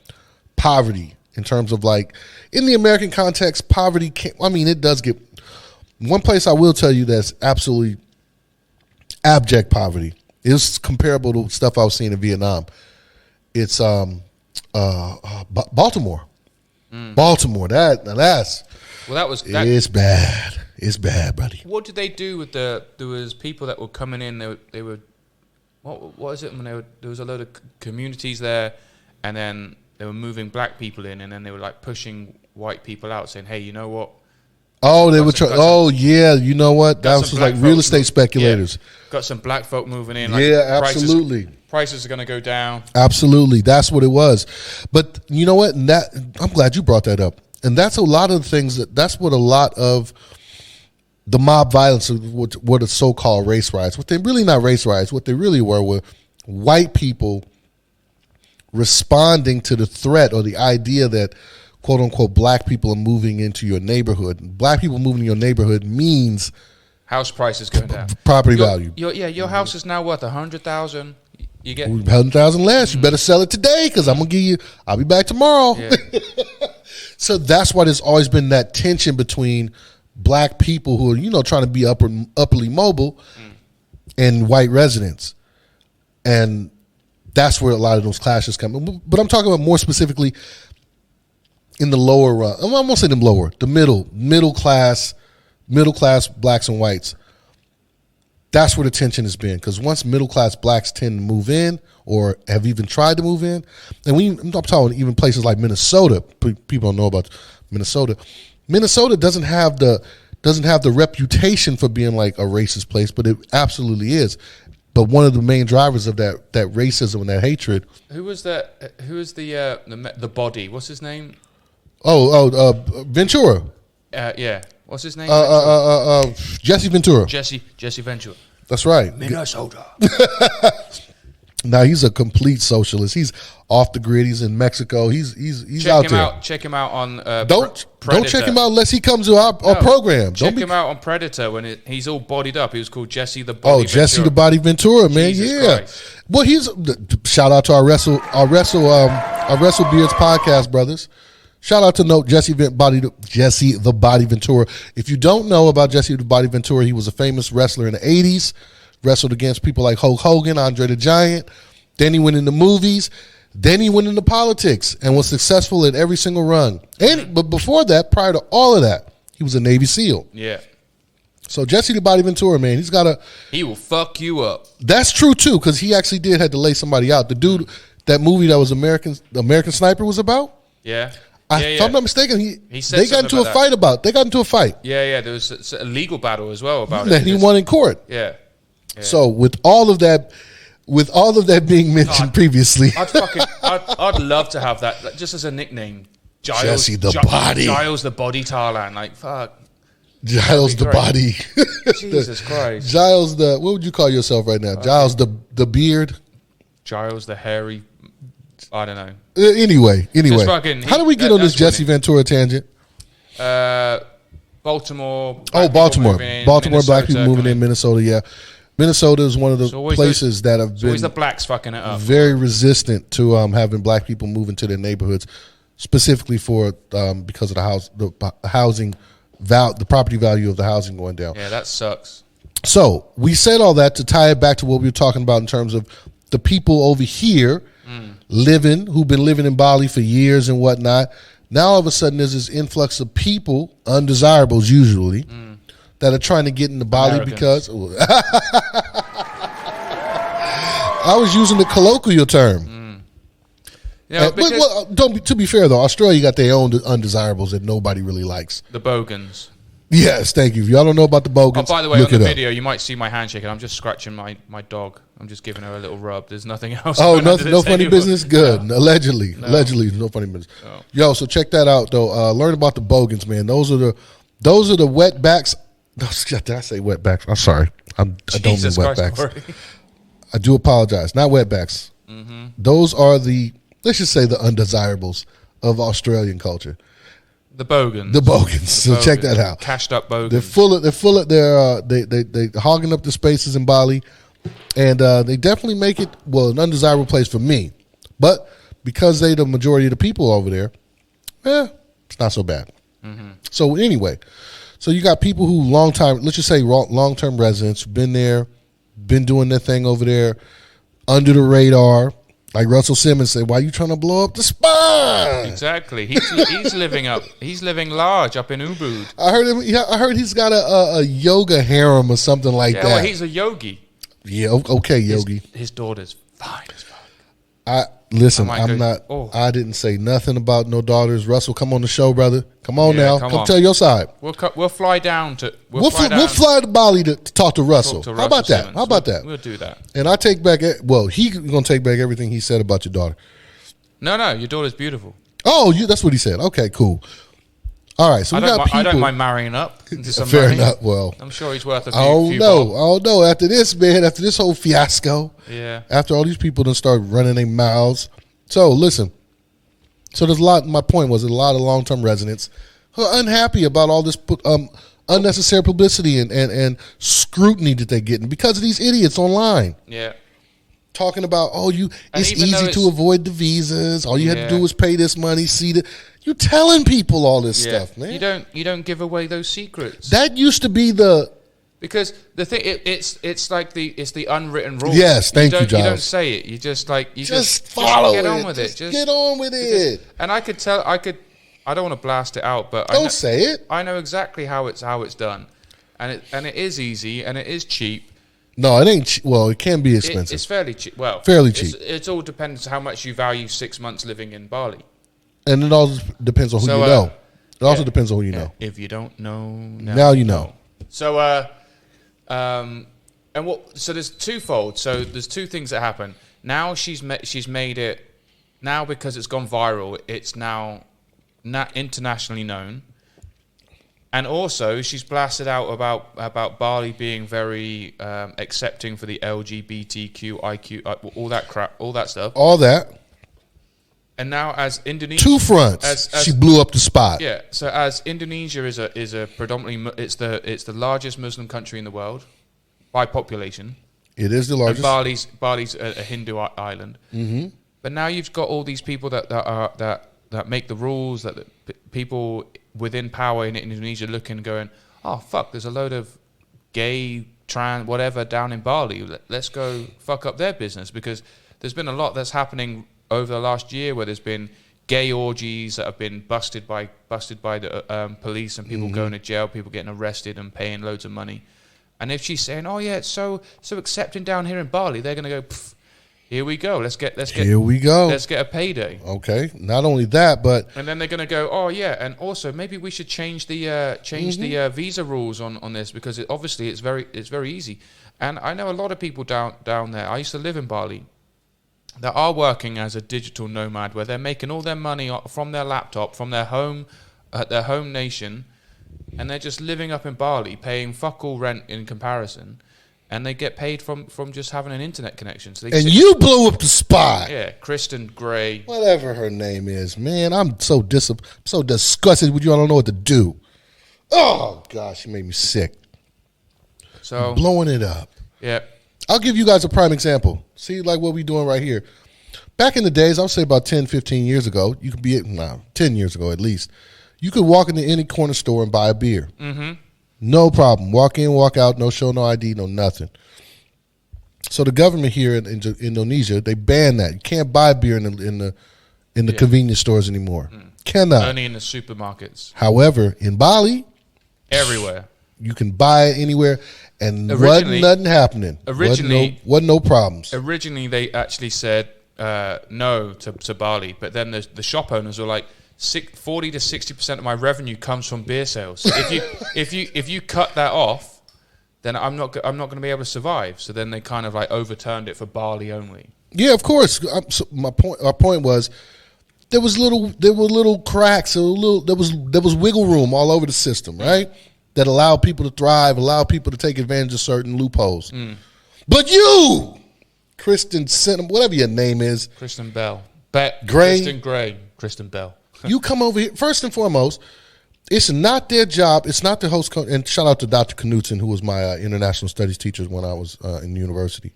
poverty in terms of like in the American context, poverty. It does get one place I will tell you that's absolutely abject poverty is comparable to stuff I was seeing in Vietnam. It's Baltimore. Baltimore. It's bad. It's bad, buddy. What did they do with there was people that were coming in, they were what was it when there was a load of communities there, and then they were moving black people in, and then they were like pushing white people out saying, hey, you know what? Oh, they were yeah, you know what? That was like real estate speculators. Yeah, got some black folk moving in. Like yeah, absolutely. Prices are going to go down. Absolutely. That's what it was. But you know what? I'm glad you brought that up. And that's a lot of the things that's what a lot of the mob violence, what the so-called race riots, what they really not race riots, what they really were white people responding to the threat or the idea that quote unquote black people are moving into your neighborhood. Black people moving to your neighborhood means house prices going down. Property value. Your house is now worth $100,000. You get 100,000 less. You better sell it today because I'll be back tomorrow. Yeah. So that's why there's always been that tension between black people who are, trying to be upperly mobile and white residents. And that's where a lot of those clashes come. But I'm talking about more specifically in the lower run. I won't say them lower, the middle class blacks and whites. That's where the tension has been, because once middle class blacks tend to move in or have even tried to move in, and I'm talking even places like Minnesota. People don't know about Minnesota. Minnesota doesn't have the reputation for being like a racist place, but it absolutely is. But one of the main drivers of that racism and that hatred. Who was that? Who was the body? What's his name? Ventura. Yeah. What's his name? Jesse Ventura. Jesse Ventura. That's right. Minnesota. Now he's a complete socialist. He's off the grid. He's in Mexico. He's out there. Check him out on Don't Predator. check him out unless he comes to our program. Check him out on Predator when he's all bodied up. He was called Jesse the Body. Oh, Ventura. Jesse the Body Ventura, man. Jesus yeah. Christ. Well, he's shout out to our Wrestle Beards podcast brothers. Shout out to Jesse the Body Ventura. If you don't know about Jesse the Body Ventura, he was a famous wrestler in the 80s. Wrestled against people like Hulk Hogan, Andre the Giant. Then he went into movies. Then he went into politics and was successful in every single run. But before that, prior to all of that, he was a Navy SEAL. Yeah. So Jesse the Body Ventura, man, he will fuck you up. That's true too, because he actually did have to lay somebody out. The dude, that movie that was American Sniper was about. Yeah. If I'm not mistaken, said they got into a fight about. They got into a fight. Yeah. There was a legal battle as well about that it. he won in court. Yeah. So with all of that being mentioned previously, I'd love to have that just as a nickname. Giles, Jesse the Body. Giles the Body Tarlan. Like fuck. Giles the great. Body. Jesus Christ. Giles what would you call yourself right now? Giles the Beard. Giles the Hairy. I don't know. Anyway, how do we get on this Jesse Ventura tangent? Baltimore. Baltimore. Baltimore black people moving kinda. in Minnesota. Yeah, Minnesota is one of the places that have been always the blacks fucking it up. Very resistant to having black people move into their neighborhoods, specifically for because of the housing, the property value of the housing going down. Yeah, that sucks. So we said all that to tie it back to what we were talking about in terms of the people over here who've been living in Bali for years and whatnot. Now all of a sudden there's this influx of people, undesirables usually, that are trying to get into Bali Americans. because I was using the colloquial term. Yeah, to be fair though, Australia got their own undesirables that nobody really likes. The Bogans. Yes, thank you. If y'all don't know about the Bogans, by the way, look on the it up. video, you might see my hand shaking. I'm just scratching my dog. I'm just giving her a little rub. There's nothing else. Oh, going no on to this funny anymore. business? Good. No. Allegedly, no funny business. No. Yo, so check that out though. Learn about the Bogans, man. Those are the wetbacks. Did I say wetbacks? I'm sorry. I don't mean Jesus Christ, wetbacks. Corey. I do apologize. Not wetbacks. Those are let's just say the undesirables of Australian culture. The Bogans. The Bogans. So check that out. Cashed up Bogans. They're full of they hogging up the spaces in Bali, and they definitely make it an undesirable place for me. But because they the majority of the people over there, it's not so bad. So anyway, so you got people who let's just say long-term residents, been there, been doing their thing over there, under the radar. Like Russell Simmons said, why are you trying to blow up the spine? Exactly. He's living up. He's living large up in Ubud. I heard he's got a yoga harem or something like that. Well, he's a yogi. Yeah, okay, yogi. His daughter's fine as fuck. I didn't say nothing about no daughters. Russell, come on the show, brother. Come on now. Come on. tell your side. We'll fly down to. We'll fly to Bali to talk to Russell. Talk to How about Russell that? Simmons. How about that? We'll do that. And I take back. He's gonna take back everything he said about your daughter. No, your daughter's beautiful. Oh, that's what he said. Okay, cool. All right, so we got people. I don't mind marrying up into somebody. Fair enough. Well, I'm sure he's worth a few. I don't know. After this, man, after this whole fiasco, after all these people done start running their mouths. So listen. So there's a lot. My point was a lot of long-term residents who are unhappy about all this unnecessary publicity and scrutiny that they're getting because of these idiots online. Yeah. Talking about it's easy to avoid the visas. All you had to do was pay this money, see that. You're telling people all this stuff, man. You don't give away those secrets. That used to be because the thing it's like the unwritten rule. Yes, thank you, Giles. You don't say it. You just follow get it. on with it. Just get on with it. And I I don't want to blast it out, but Don't say it. I know exactly how it's done, and it is easy and it is cheap. No, it ain't. Well, it can be expensive. It's fairly cheap. Well, fairly cheap. It all depends how much you value 6 months living in Bali. And it also depends on who you know. It also depends on who you know. If you don't know, now you know. So, and what? So there's twofold. So there's two things that happen. Now she's made it. Now because it's gone viral, it's now not internationally known. And also, she's blasted out about Bali being very accepting for the LGBTQ, IQ, all that crap, all that stuff. All that. And now, as Indonesia, two fronts, she blew up the spot. Yeah. So as Indonesia is a predominantly it's the largest Muslim country in the world by population. It is the largest. And Bali's a Hindu island. Mm-hmm. But now you've got all these people that make the rules, that people within power in Indonesia looking, going, oh fuck, there's a load of gay, trans, whatever down in Bali. Let's go fuck up their business, because there's been a lot that's happening over the last year where there's been gay orgies that have been busted by the police, and people going to jail, people getting arrested and paying loads of money. And if she's saying, oh yeah, it's so accepting down here in Bali, they're going to go, pff, here we go. Let's get a payday. Okay. Not only that, but and then they're going to go, oh yeah, and also maybe we should change the visa rules on this, because obviously it's very easy. And I know a lot of people down there. I used to live in Bali that are working as a digital nomad, where they're making all their money from their laptop, from their home nation, and they're just living up in Bali, paying fuck all rent in comparison. And they get paid from just having an internet connection. So you blew up the spot. Yeah, Kristen Gray. Whatever her name is. Man, I'm so disgusted with you. I don't know what to do. Oh, gosh, you made me sick. So blowing it up. Yeah. I'll give you guys a prime example. See, like what we're doing right here. Back in the days, I would say about 10, 15 years ago, 10 years ago at least, you could walk into any corner store and buy a beer. Mm-hmm. No problem. Walk in, walk out, no show, no ID, no nothing. So the government here in Indonesia, they banned that. You can't buy beer in the convenience stores anymore. Cannot. Only in the supermarkets. However, in Bali, everywhere. You can buy it anywhere, and wasn't nothing happening. Wasn't no problems. Originally, they actually said no to Bali, but then the shop owners were like, 40 to 60% of my revenue comes from beer sales. So if you cut that off, then I'm not going to be able to survive. So then they kind of like overturned it for Bali only. Yeah, of course. So our point was there were little cracks. There was wiggle room all over the system, right? That allowed people to thrive, allowed people to take advantage of certain loopholes. But you, Kristen, whatever your name is, Kristen Bell, Kristen Bell. You come over here, first and foremost, it's not their job. It's not the host. And shout out to Dr. Knudsen, who was my international studies teacher when I was in university.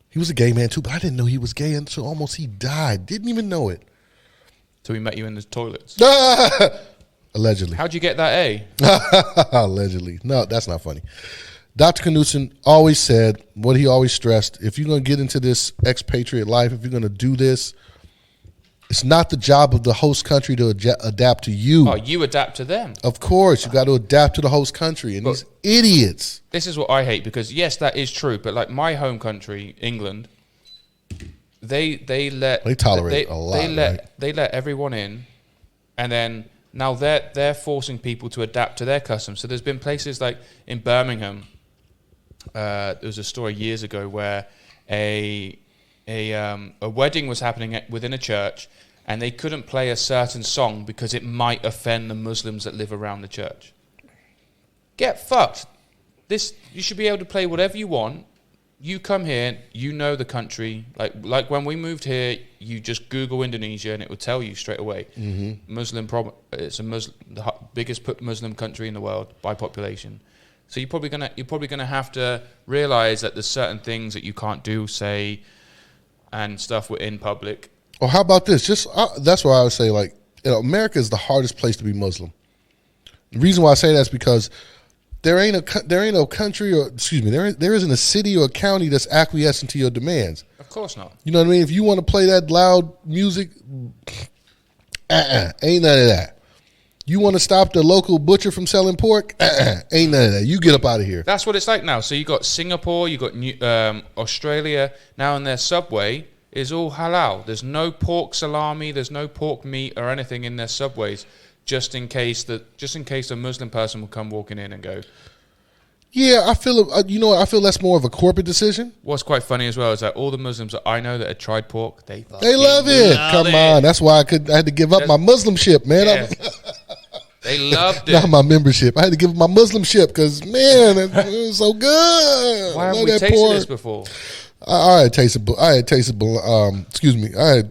He was a gay man too, but I didn't know he was gay until almost he died. Didn't even know it. So we met you in the toilets? Allegedly. How'd you get that A? Allegedly. No, that's not funny. Dr. Knudsen always said, what he always stressed, if you're going to get into this expatriate life, if you're going to do this, it's not the job of the host country to adapt to you. Oh, you adapt to them. Of course. You got to adapt to the host country. And these idiots. This is what I hate, because, yes, that is true. But, like, my home country, England, they tolerate a lot. They let everyone in. And then now they're forcing people to adapt to their customs. So there's been places like in Birmingham. There was a story years ago where a wedding was happening within a church, and they couldn't play a certain song because it might offend the Muslims that live around the church. Get fucked. You should be able to play whatever you want. You come here, you know the country. Like when we moved here, you just Google Indonesia and it will tell you straight away. Mm-hmm. It's the biggest Muslim country in the world by population. So you're probably gonna have to realize that there's certain things that you can't do, say, and stuff in public. Or how about this? That's why I would say, like, America is the hardest place to be Muslim. The reason why I say that is because there ain't a country, or excuse me, there isn't a city or a county that's acquiescing to your demands. Of course not. You know what I mean? If you want to play that loud music, Ain't none of that. You want to stop the local butcher from selling pork? Ain't none of that. You get up out of here. That's what it's like now. So you got Singapore, you got Australia. Now in their subway is all halal. There's no pork salami. There's no pork meat or anything in their subways, just in case a Muslim person will come walking in and go. Yeah, I feel. You know what? I feel that's more of a corporate decision. What's quite funny as well is that all the Muslims that I know that had tried pork, they love it. Come on, that's why I had to give up my Muslimship, man. Yeah. They loved it. Not my membership. I had to give up my Muslimship because, man, it was so good. Why haven't we tasted this before? I had tasted. Excuse me. The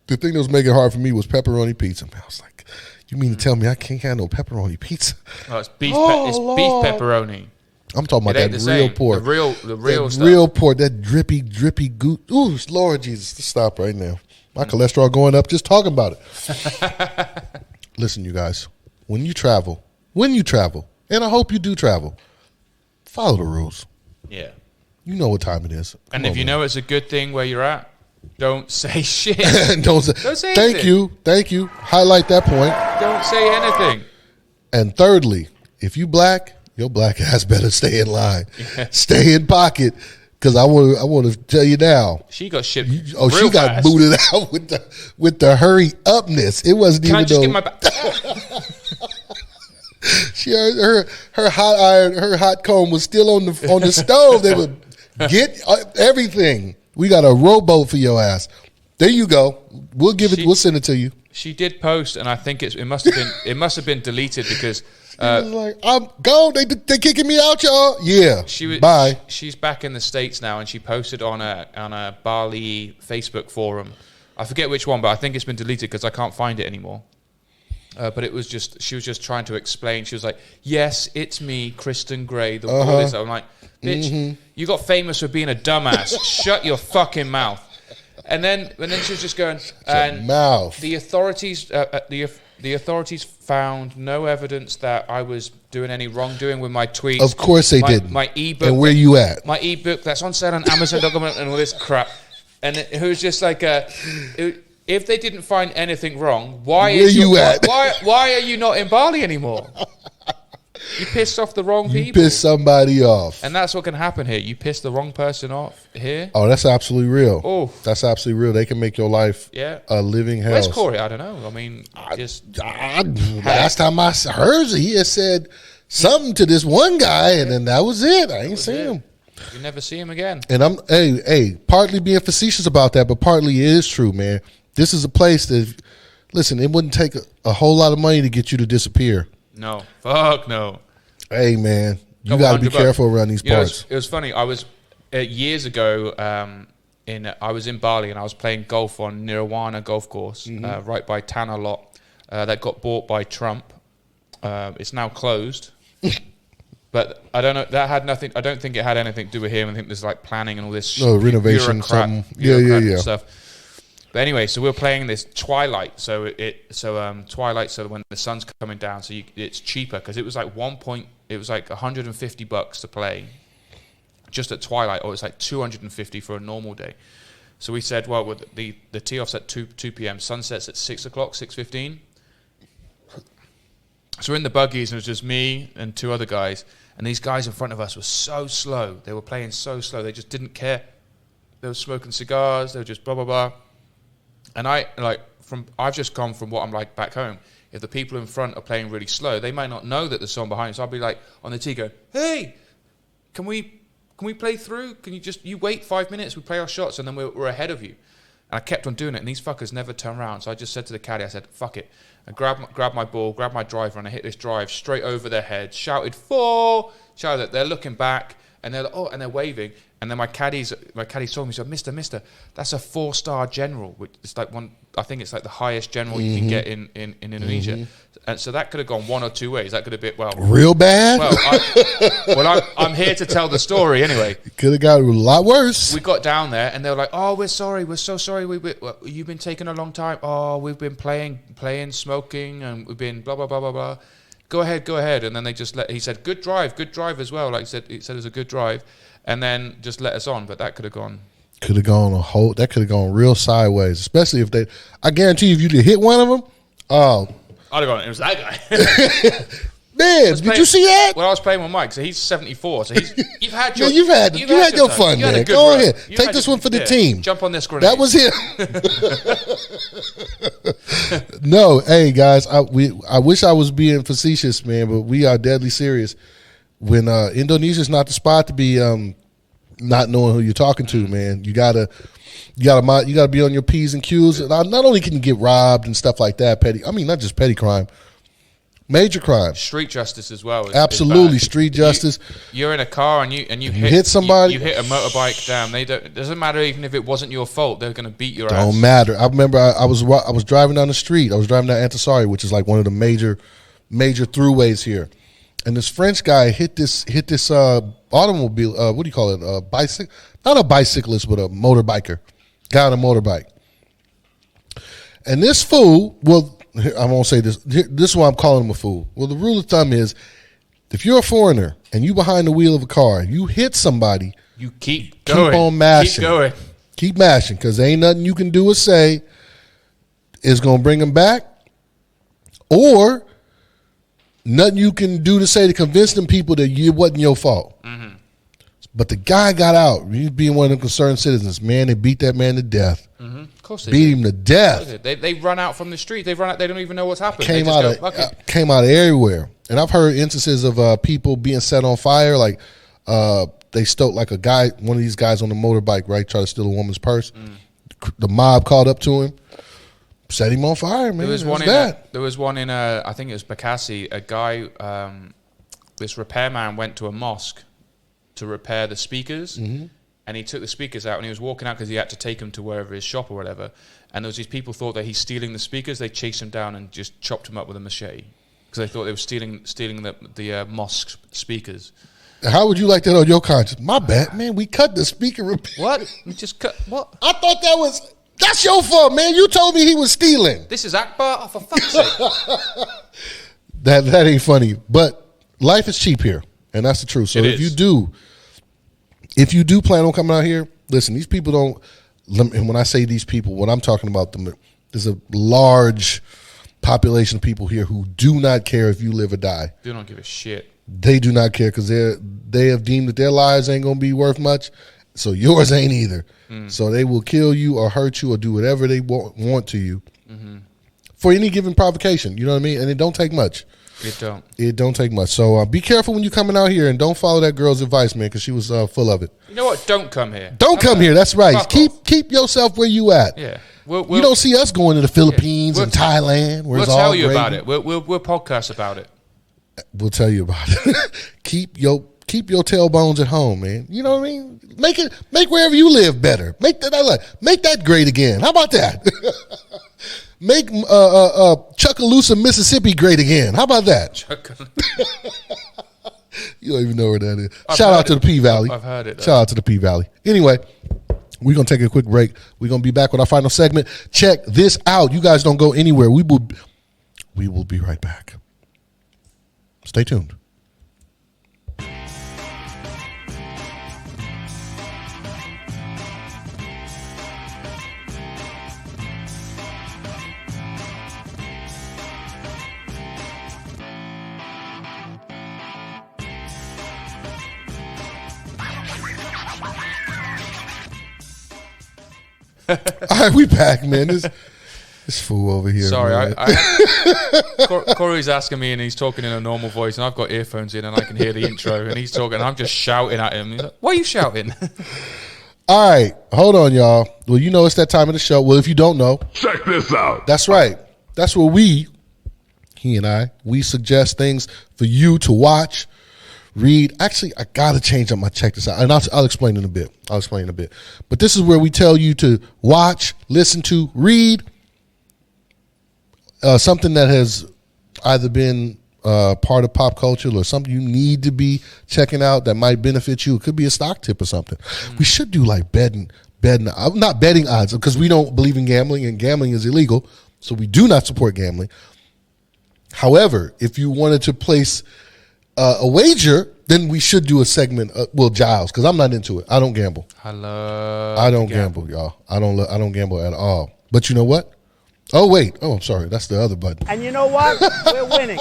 thing that was making it hard for me was pepperoni pizza. Man, I was like, you mean to tell me I can't have no pepperoni pizza? Oh, it's beef. It's beef pepperoni. I'm talking about that real same. pork. The real stuff. Real pork. That drippy goo. Ooh, Lord Jesus, stop right now. My cholesterol going up just talking about it. Listen, you guys. When you travel, and I hope you do travel, follow the rules. Yeah. You know what time it is. And if you know it's a good thing where you're at, don't say shit. Don't say anything. Thank you. Highlight that point. Don't say anything. And thirdly, if you black, your black ass better stay in line. Stay in pocket. Because I want to tell you now. She got shipped. She got fast. booted out with the hurry upness. It wasn't Can even I just though. get my back? She her hot iron, her hot comb was still on the stove. They would get everything. We got a rowboat for your ass. There you go. We'll give it. We'll send it to you. She did post, and I think it must have been deleted because. He was like, I'm gone. They kicking me out, y'all. Yeah. Bye. She's back in the States now, and she posted on a Bali Facebook forum. I forget which one, but I think it's been deleted because I can't find it anymore. But it was she was just trying to explain. She was like, "Yes, it's me, Kristen Gray." I'm like, "Bitch, you got famous for being a dumbass. Shut your fucking mouth." And then she was just going, and mouth. The authorities, the authorities found no evidence that I was doing any wrongdoing with my tweets. Of course they didn't. My ebook. And where you at? My ebook that's on sale on Amazon.com and all this crap. And it was just like, if they didn't find anything wrong, why are you not in Bali anymore? You pissed off the wrong people. You pissed somebody off. And that's what can happen here. You piss the wrong person off here. Oh, that's absolutely real. Oh. That's absolutely real. They can make your life a living hell. Where's Corey? I don't know. I mean, last time I heard he had said something to this one guy, and then that was it. I ain't seen him. You never see him again. And I'm partly being facetious about that, but partly it is true, man. This is a place that, listen, it wouldn't take a whole lot of money to get you to disappear. No. Fuck no. Hey, man, you got to be careful around these parts. It was funny. I was, years ago, I was in Bali and I was playing golf on Nirvana Golf Course, right by Tanah Lot, that got bought by Trump. It's now closed. But I don't know. That had nothing. I don't think it had anything to do with him. I think there's like planning and all this renovation, something. Yeah. Stuff. But anyway, so we were playing this Twilight. So Twilight. So when the sun's coming down, so it's cheaper because it was like It was like $150 to play, just at Twilight, or it's like $250 for a normal day. So we said, well, with the tee off's at 2 p.m. Sunset's at 6 o'clock, 6:15. So we're in the buggies, and it was just me and two other guys. And these guys in front of us were so slow. They were playing so slow. They just didn't care. They were smoking cigars. They were just blah, blah, blah. And I've just come from what I'm like back home. If the people in front are playing really slow, they might not know that there's someone behind. So I'll be like on the tee going, hey, can we play through? Can you wait 5 minutes? We play our shots, and then we're ahead of you. And I kept on doing it, and these fuckers never turn around. So I just said to the caddy, I said, fuck it. I grabbed my ball, grabbed my driver, and I hit this drive straight over their head, shouted 4, shouted that they're looking back, and they're like, oh, and they're waving. And then my caddy saw me, said, Mister, that's a 4-star general, which is like I think it's like the highest general you can get in Indonesia. And so that could have gone one or two ways. That could have been, real bad? I'm here to tell the story anyway. Could have got a lot worse. We got down there, and they were like, oh, we're so sorry. You've been taking a long time. Oh, we've been playing, smoking, and we've been blah, blah, blah, blah, blah. Go ahead. And then they just he said, good drive as well. Like he said it was a good drive. And then just let us on, but that could have gone. That could have gone real sideways, especially if I guarantee you, if you hit one of them, Oh, I'd have gone, it was that guy. man, did you see that? Well, I was playing with Mike, so he's 74. So you've had your, Man, you had your time. fun, You had a man. good Go run. ahead. You Take had this your- one for the yeah, team. Jump on this grenade. That was him. No, hey guys, I wish I was being facetious, man, but we are deadly serious. When Indonesia's not the spot to be, not knowing who you're talking to, man, you gotta be on your P's and Q's. And not only can you get robbed and stuff like that, not just petty crime, major crime. Street justice as well. Absolutely, is bad. street justice. You're in a car and you hit somebody. You hit a motorbike down. It doesn't matter even if it wasn't your fault. They're going to beat your ass. Don't matter. I remember I was driving down the street. I was driving down Antasari, which is like one of the major throughways here, and this French guy hit this automobile. What do you call it? Bicycle? Not a bicyclist, but a motorbiker. Guy on a motorbike. And this fool, well, I won't say this. This is why I'm calling him a fool. Well, the rule of thumb is, if you're a foreigner and you behind the wheel of a car, you hit somebody, You keep going. on mashing. Keep going. Keep mashing, because there ain't nothing you can do or say is going to bring them back, or nothing you can do to say to convince them people that it wasn't your fault. Mm-hmm. But the guy got out. He's being one of the concerned citizens. Man, they beat that man to death. Mm-hmm. Of course they Beat do. him to death. They run out from the street. They run out. They don't even know what's happened. Came they out just of go, "Fuck it." came out of everywhere. And I've heard instances of people being set on fire. Like they stole, like one of these guys on the motorbike, right, tried to steal a woman's purse. The mob called up to him, set him on fire, man. There was It one that. there was one in I think it was Bekasi. A guy, this repairman went to a mosque to repair the speakers, and he took the speakers out and he was walking out because he had to take them to wherever his shop or whatever. And there was these people thought that he's stealing the speakers. They chased him down and just chopped him up with a machete because they thought they were stealing the mosque speakers. How would you like that on your conscience? My bad, man. We cut the speaker repair. What? You just cut what? I thought that's your fault, man. You told me he was stealing. This is Akbar? Oh, for fuck's sake. That ain't funny. But life is cheap here, and that's the truth. So It if is. you do plan on coming out here, listen, these people don't, and when I say these people, what I'm talking about, there's a large population of people here who do not care if you live or die. Do not give a shit. They do not care because they have deemed that their lives ain't going to be worth much, so yours ain't either. So they will kill you or hurt you or do whatever they want to you for any given provocation. You know what I mean? And it don't take much. It don't. It don't take much. So be careful when you're coming out here, and don't follow that girl's advice, man, because she was full of it. You know what? Don't come here. Don't come here. That's right. Fuck off. Keep yourself where you at. Yeah. You don't see us going to the Philippines We'll and Thailand. Where We'll it's all tell you gravy. about it. We'll podcast about it. We'll tell you about it. keep your tailbones at home, man. You know what I mean? Make wherever you live better. Make that great again. How about that? Make Chucalissa, Mississippi great again. How about that? You don't even know where that is. Shout out to the P Valley. I've heard it, though. Shout out to the P Valley. Anyway, we're going to take a quick break. We're going to be back with our final segment. Check this out. You guys don't go anywhere. We will be right back. Stay tuned. All right, we back, man. This fool over here. Sorry, man. Corey's asking me and he's talking in a normal voice and I've got earphones in and I can hear the intro and he's talking and I'm just shouting at him. He's like, why are you shouting? All right, hold on, y'all. Well, you know it's that time of the show. Well, if you don't know, Check this out. that's right. That's where we suggest things for you to watch, read. Actually, I got to change up my check this out, and I'll explain in a bit. But this is where we tell you to watch, listen to, read something that has either been part of pop culture or something you need to be checking out that might benefit you. It could be a stock tip or something. We should do like betting, not betting odds, because we don't believe in gambling, and gambling is illegal, so we do not support gambling. However, if you wanted to place a wager, then we should do a segment. Giles, because I'm not into it. I don't gamble. I love I don't gamble, y'all. I don't gamble at all. But you know what? Oh, wait. Oh, I'm sorry. That's the other button. And you know what? We're winning.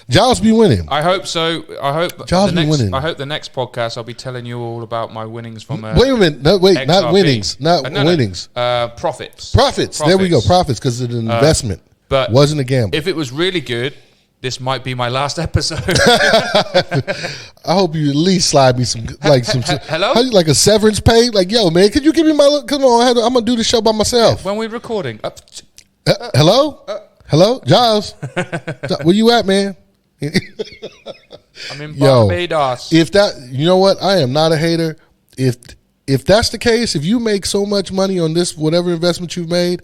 Giles be winning. I hope so. I hope Giles the be next. winning. I hope the next podcast I'll be telling you all about my winnings from. Wait a minute. No, wait. Not XRP. winnings. Not No. winnings. Profits. Profits. There we go. Profits because it's an investment. But wasn't a gamble. If it was really good, this might be my last episode. I hope you at least slide me some Hello? how you- like a severance pay. Like, yo, man, could you give me my? Come on, I'm gonna do the show by myself. When we're recording, Hello, hello, Giles. Where you at, man? I'm in Yo, Barbados. if that, you know what, I am not a hater. If that's the case, if you make so much money on this whatever investment you've made,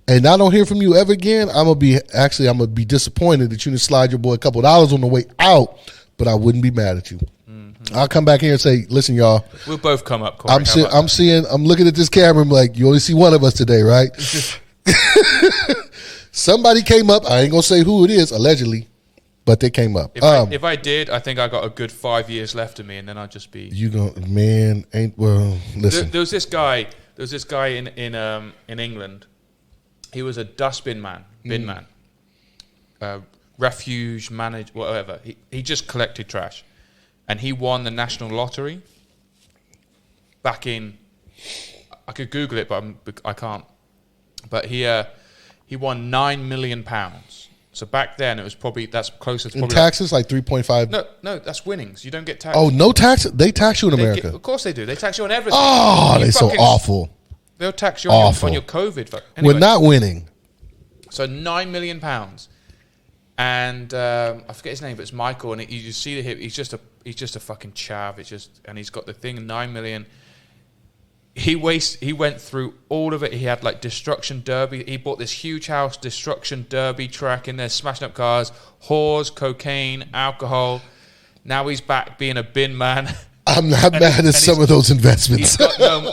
and I don't hear from you ever again, I'm gonna be disappointed that you didn't slide your boy a couple of dollars on the way out. But I wouldn't be mad at you. Mm-hmm. I'll come back here and say, listen, y'all. We'll both come up. Corey. I'm looking at this camera. I'm like, you only see one of us today, right? Somebody came up. I ain't gonna say who it is, allegedly, but they came up. If I did, I think I got a good 5 years left of me, and then I'd just be. You go, man. Listen. There was this guy. In England. He was a dustbin man, bin man, refuge manager, whatever. He just collected trash, and he won the national lottery. Back in, I could Google it, but I can't. But he won £9 million. So back then it was that's closest. In taxes, like 3.5. No, that's winnings. You don't get taxed. Oh, no tax. They tax you in America. Of course they do. They tax you on everything. Oh, they're so awful. They'll tax you on your COVID. Anyway, We're not winning. So £9 million, and I forget his name, but it's Michael. And you just see the hip. He's just a fucking chav. And he's got the thing $9 million. He went through all of it. He had like Destruction Derby. He bought this huge house, Destruction Derby track in there, smashing up cars, whores, cocaine, alcohol. Now he's back being a bin man. I'm not mad at some of those investments.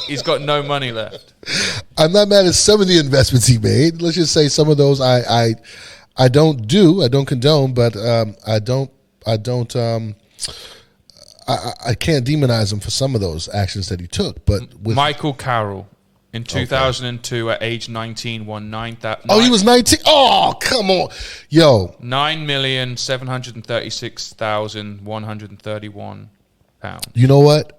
He's got no money left. I'm not mad at some of the investments he made. Let's just say some of those I don't condone, but I can't demonize him for some of those actions that he took. But with Michael Carroll in 2002 at age 19 won 9,000. Oh, he was 19. Oh, come on, yo. £9,736,131. You know what?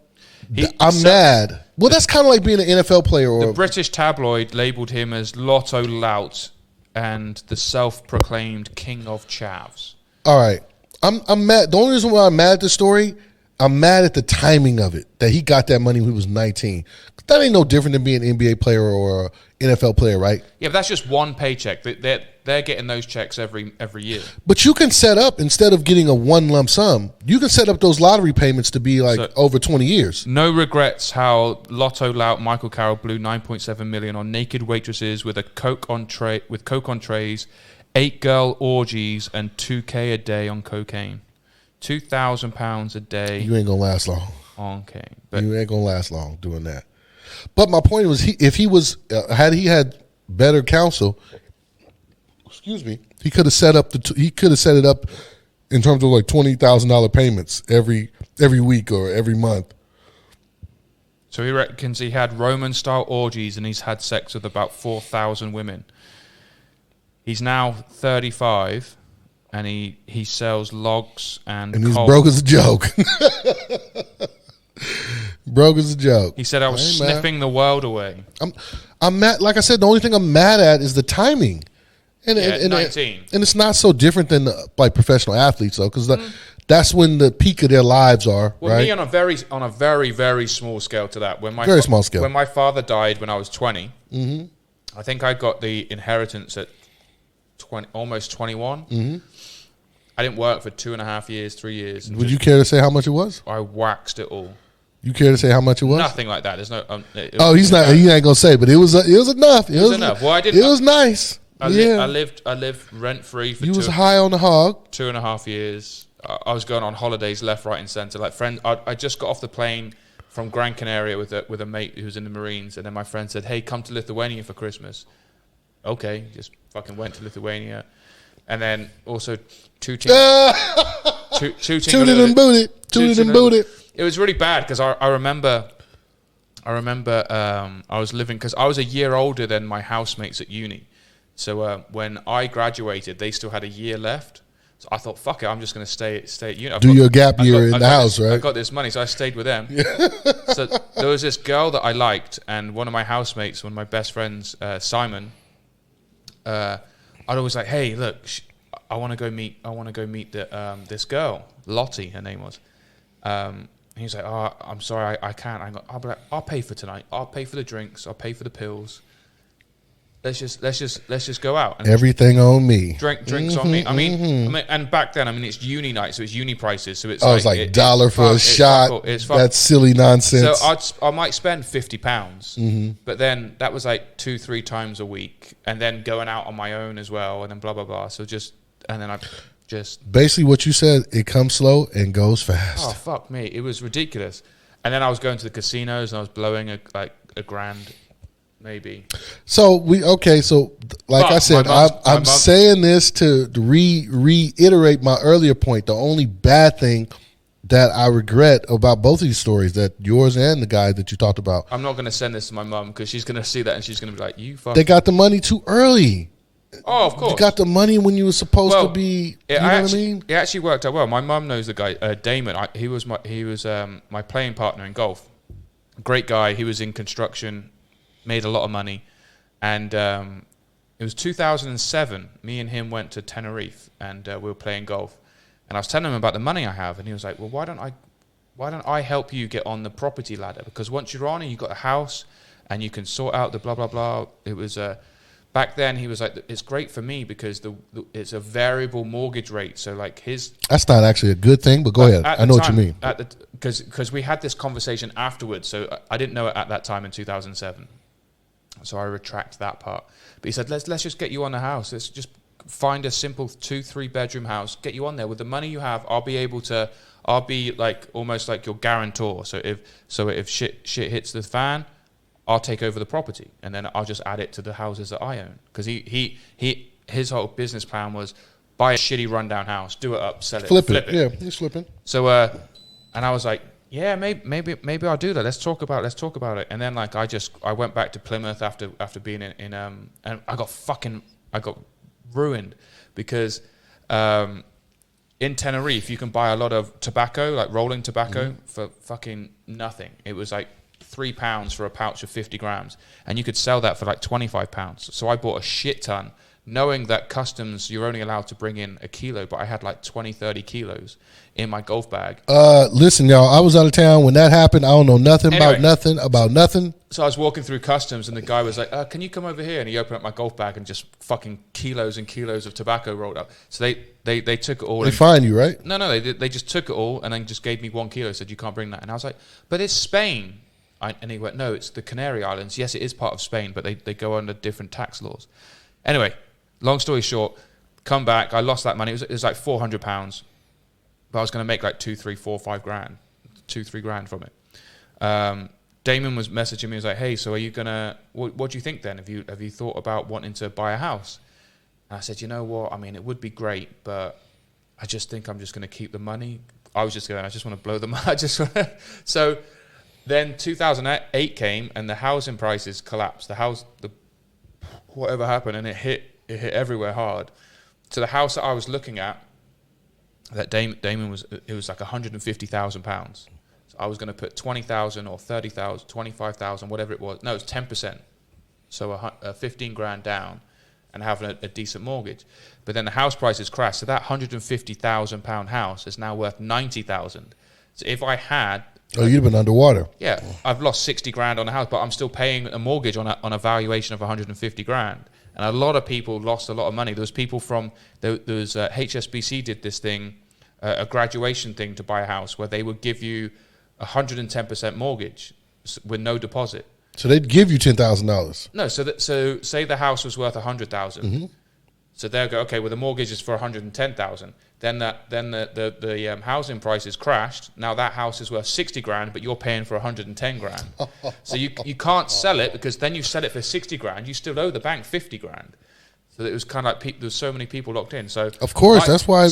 I'm mad. Well, that's kind of like being an NFL player. Or the British tabloid labelled him as Lotto Lout and the self-proclaimed king of chavs. All right, I'm mad. The only reason why I'm mad at the story, I'm mad at the timing of it. That he got that money when he was 19. That ain't no different than being an NBA player or an NFL player, right? Yeah, but that's just one paycheck. They're getting those checks every year. But you can set up, instead of getting a one lump sum, you can set up those lottery payments to be like over 20 years. No regrets how Lotto Lout Michael Carroll blew $9.7 million on naked waitresses with Coke on trays, 8 girl orgies, and $2,000 a day on cocaine. £2,000 a day. You ain't gonna last long on cocaine. You ain't gonna last long doing that. But my point was, if he was had he had better counsel, excuse me, he could have set up it up in terms of like $20,000 payments every week or every month. So he reckons he had Roman style orgies and he's had sex with about 4,000 women. He's now 35 and he sells logs and he's coal. broke as a joke. Broke as a joke. He said, I was sniffing the world away. I'm mad. Like I said, the only thing I'm mad at is the timing. And 19. And it's not so different than like professional athletes though, because that's when the peak of their lives are. Well, right? me on a very, very small scale to that. Very small scale. When my father died when I was 20, I think I got the inheritance at almost 21. Mm-hmm. I didn't work for 2.5 years, 3 years. Would you care to say how much it was? I waxed it all. You care to say how much it was? Nothing like that. There's no. He's not. He ain't gonna say, but it was enough. It was enough. Well, I didn't. It was nice. I lived rent free for. You was high on the hog. 2.5 years. I was going on holidays left, right, and centre. Like friends, I just got off the plane from Gran Canaria with a mate who was in the Marines, and then my friend said, "Hey, come to Lithuania for Christmas." Okay, just fucking went to Lithuania, and then also tooting and booted. It was really bad because I remember I was living, because I was a year older than my housemates at uni. So when I graduated, they still had a year left. So I thought, fuck it, I'm just going to stay at uni. Do your gap year in the house, right? I got this money, so I stayed with them. So there was this girl that I liked, and one of my housemates, one of my best friends, Simon, I'd always like, hey, look, I want to go meet this girl, Lottie, her name was. He was like, oh, I'm sorry, I can't. I'll be like, I'll pay for tonight. I'll pay for the drinks. I'll pay for the pills. Let's just go out. And everything on me. Drinks on me. I mean, and back then, it's uni night, so it's uni prices. So it's it's like $1 for a shot. It's fun. That's silly nonsense. So I might spend £50, but then that was like 2-3 times a week, and then going out on my own as well, and then blah blah blah. So basically what you said. It comes slow and goes fast. Oh fuck me! It was ridiculous. And then I was going to the casinos and I was blowing a grand. Maybe. So like I said, I'm saying this to reiterate my earlier point. The only bad thing that I regret about both of these stories, that yours and the guy that you talked about. I'm not going to send this to my mum because she's going to see that and she's going to be like, "You fuck." They got the money too early. Oh, of course. You got the money when you were supposed to be. You know what I mean? It actually worked out well. My mum knows the guy, Damon. He was my playing partner in golf. Great guy. He was in construction. Made a lot of money, and it was 2007. Me and him went to Tenerife, and we were playing golf. And I was telling him about the money I have, and he was like, "Well, why don't I help you get on the property ladder? Because once you're on it, you've got a house, and you can sort out the blah blah blah." It was back then. He was like, "It's great for me because it's a variable mortgage rate. So like his." That's not actually a good thing, but go ahead. I know what you mean. Because we had this conversation afterwards, so I didn't know it at that time in 2007. So I retract that part. But he said, let's just get you on the house. Let's just find a simple 2-3 bedroom house. Get you on there with the money you have. I'll be like almost like your guarantor. So if shit hits the fan, I'll take over the property and then I'll just add it to the houses that I own. Because his whole business plan was buy a shitty rundown house, do it up, sell it, flip it. Yeah, he's flipping. So and I was like, yeah, maybe I'll do that. Let's talk about it. And then like I went back to Plymouth after being in and I got ruined because in Tenerife you can buy a lot of tobacco, like rolling tobacco, for fucking nothing. It was like £3 for a pouch of 50 grams, and you could sell that for like £25. So I bought a shit ton, knowing that customs, you're only allowed to bring in a kilo, but I had like 20-30 kilos in my golf bag. Listen, y'all, I was out of town when that happened. I don't know nothing about nothing. So I was walking through customs and the guy was like, can you come over here? And he opened up my golf bag and just fucking kilos and kilos of tobacco rolled up. So they took it all. They fined you, right? No, they just took it all and then just gave me 1 kilo, said you can't bring that. And I was like, but it's Spain. And he went, no, it's the Canary Islands. Yes, it is part of Spain, but they go under different tax laws. Anyway, long story short, come back. I lost that money. It was like £400, but I was going to make like 2, 3, 4, 5 grand, 2-3 grand from it. Damon was messaging me. He was like, "Hey, so are you gonna? What do you think then? Have you thought about wanting to buy a house?" And I said, "You know what? I mean, it would be great, but I just think I'm just going to keep the money." I was just going. I just want to blow the money. So then 2008 came and the housing prices collapsed. Whatever happened, and it hit everywhere hard. So the house that I was looking at, that Damon was, it was like £150,000. So I was going to put 20,000 or 30,000, 25,000, whatever it was. No, it was 10%. So 15 grand down and having a decent mortgage. But then the house prices crashed. So that £150,000 house is now worth 90,000. So if I had, you'd have been underwater. Yeah, I've lost 60 grand on a house, but I'm still paying a mortgage on a valuation of 150 grand. And a lot of people lost a lot of money. There was people from, HSBC did this thing, a graduation thing to buy a house where they would give you 110% mortgage with no deposit. So they'd give you $10,000. No, so say the house was worth 100,000. Mm-hmm. So they'll go, okay, well the mortgage is for 110,000. Then the housing prices crashed. Now that house is worth 60 grand, but you're paying for 110 grand. So you can't sell it because then you sell it for 60 grand. You still owe the bank 50 grand. So it was kind of like there's so many people locked in. So of course, that's why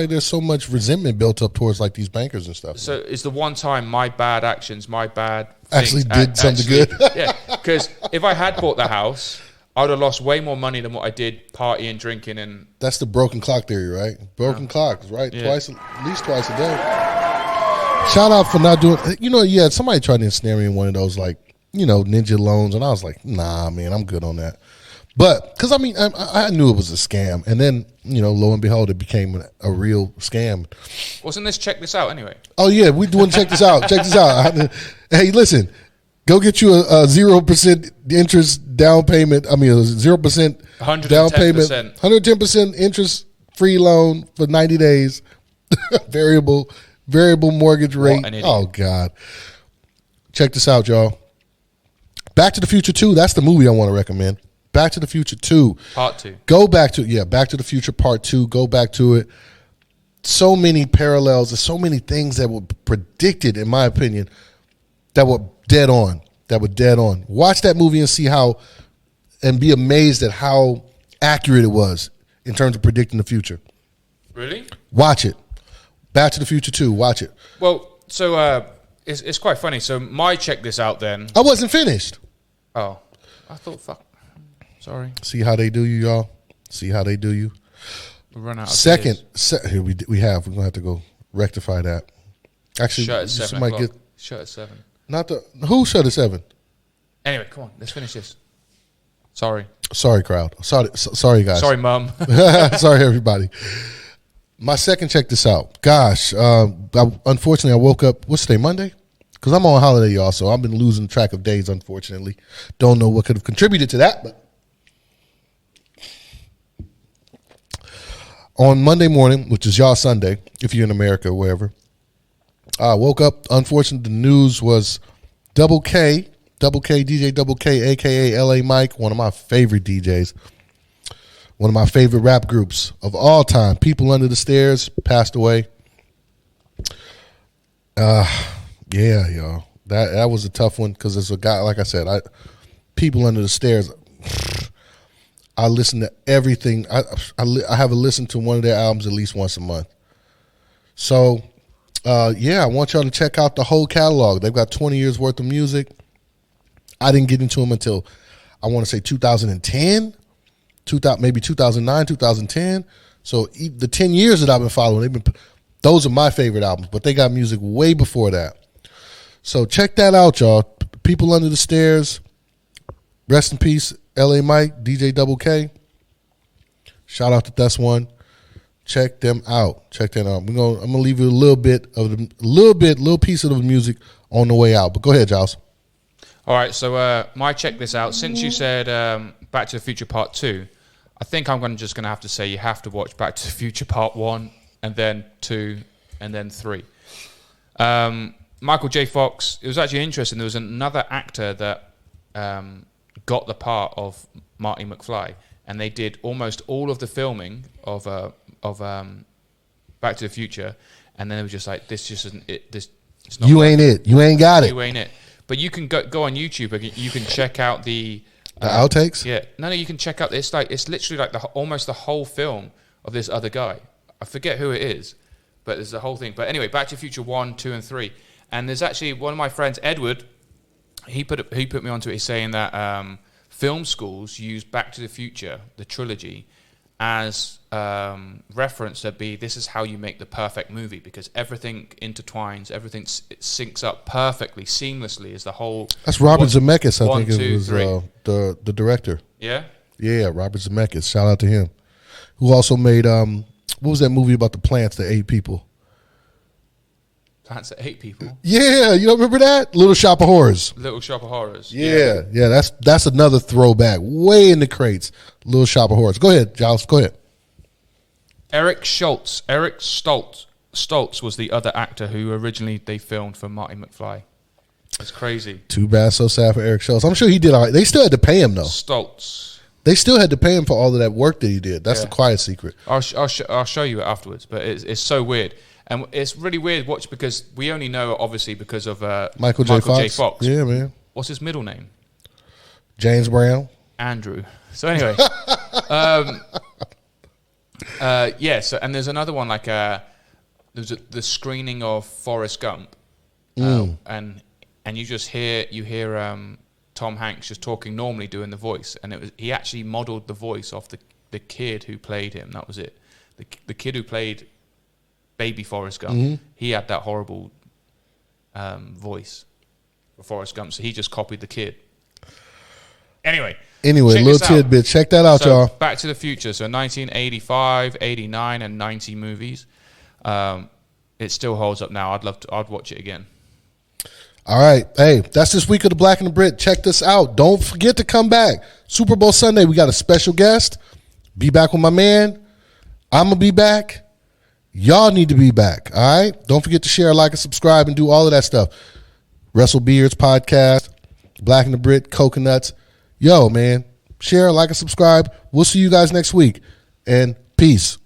there's so much resentment built up towards like these bankers and stuff. So it's the one time my bad actions, my bad things actually did something good. Yeah, because if I had bought the house, I would have lost way more money than what I did partying, drinking, and That's the broken clock theory, right? Broken clocks, right? Yeah. At least twice a day. Shout out for not doing. Yeah, somebody tried to ensnare me in one of those ninja loans, and I was like, nah, man, I'm good on that. But because I knew it was a scam, and then lo and behold, it became a real scam. wasn't this check this out anyway? Oh yeah, we doing check this out. Check this out. Hey, listen, go get you a 0% interest down payment. I mean, a 0% down payment, 110% interest free loan for 90 days, variable mortgage rate. an idiot. Oh God, check this out, y'all. Back to the Future 2. That's the movie I want to recommend. Back to the Future 2. Part 2. Go back to Back to the Future Part 2. Go back to it. So many parallels. There's so many things that were predicted, in my opinion, that were dead on. Watch that movie and see and be amazed at how accurate it was in terms of predicting the future. Really? Watch it. Back to the Future 2. Watch it. Well, so it's quite funny. So my check this out then. I wasn't finished. Oh, I thought fuck. Sorry, See how they do you, y'all? See how they do you? we run out. Of Second, beers. here we're going to have to go rectify that. Actually, Shut at 7 somebody o'clock. get Shut at 7. who shut at 7? Anyway, come on, let's finish this. Sorry, Sorry, crowd. Sorry, guys. sorry, mum. Sorry, everybody. My second, check this out. Gosh, unfortunately, I woke up, what's today, Monday? Because I'm on holiday, y'all, so I've been losing track of days, unfortunately. Don't know what could have contributed to that, but on Monday morning, which is y'all Sunday, if you're in America or wherever, I woke up. Unfortunately, the news was Double K, DJ Double K, a.k.a. LA Mike, one of my favorite DJs, one of my favorite rap groups of all time, People Under the Stairs, passed away. Yeah, y'all. That was a tough one because as a guy, like I said, People Under the Stairs, I listen to everything. I have a listen to one of their albums at least once a month. So, I want y'all to check out the whole catalog. They've got 20 years worth of music. I didn't get into them until, I want to say 2010, maybe 2009, 2010. So the 10 years that I've been following, those are my favorite albums, but they got music way before that. So check that out, y'all. People Under the Stairs. Rest in peace, LA Mike, DJ Double K. Shout out to That's One. Check them out. I'm gonna leave you a little piece of the music on the way out. But go ahead, Giles. All right, so my check this out. Since you said Back to the Future Part 2, I think I'm just going to have to say you have to watch Back to the Future Part 1 and then 2 and then 3. Michael J. Fox, it was actually interesting. There was another actor that got the part of Marty McFly, and they did almost all of the filming of Back to the Future, and then they were just like, this just isn't it. It's not You ain't it. You ain't got it. You ain't it. But you can go on YouTube. You can check out the outtakes. Yeah, no, you can check out. It's literally like almost the whole film of this other guy. I forget who it is, but there's the whole thing. But anyway, Back to the Future 1, 2, and 3. And there's actually one of my friends, Edward. He put me onto it. He's saying that film schools use Back to the Future, the trilogy, as reference to this is how you make the perfect movie, because everything intertwines, everything it syncs up perfectly, seamlessly. Is the whole. That's Robert Zemeckis, I think it was 3. the director. Yeah. Yeah, Robert Zemeckis. Shout out to him, who also made what was that movie about the plants that ate people? Plants that ate people. Yeah, you don't remember that? Little Shop of Horrors. Little Shop of Horrors. Yeah. That's another throwback, way in the crates. Little Shop of Horrors. Go ahead, Giles. Go ahead. Eric Stoltz was the other actor who originally they filmed for Marty McFly. It's crazy. Too bad, so sad for Eric Schultz. I'm sure he did all right. They still had to pay him though. Stoltz. They still had to pay him for all of that work that he did. That's the quiet secret. I'll show you it afterwards, but it's so weird. And it's really weird watch because we only know obviously because of Michael J. Fox. Yeah, man. What's his middle name? James Brown. Andrew. So anyway, so and there's another one like there's the screening of Forrest Gump, and you just hear Tom Hanks just talking normally, doing the voice, and he actually modelled the voice off the kid who played him. That was it. The kid who played Baby Forrest Gump, he had that horrible voice for Forrest Gump, so he just copied the kid. Anyway, little tidbit. Check that out, y'all. Back to the Future. So 1985, 89, and 90 movies. It still holds up now. I'd watch it again. All right. Hey, that's this week of the Black and the Brit. Check this out. Don't forget to come back. Super Bowl Sunday, we got a special guest. Be back with my man. I'm going to be back. Y'all need to be back. All right. Don't forget to share, like, and subscribe, and do all of that stuff. Wrestle Beards podcast, Black and the Brit, Coconuts. Yo, man, share, like, and subscribe. We'll see you guys next week. And peace.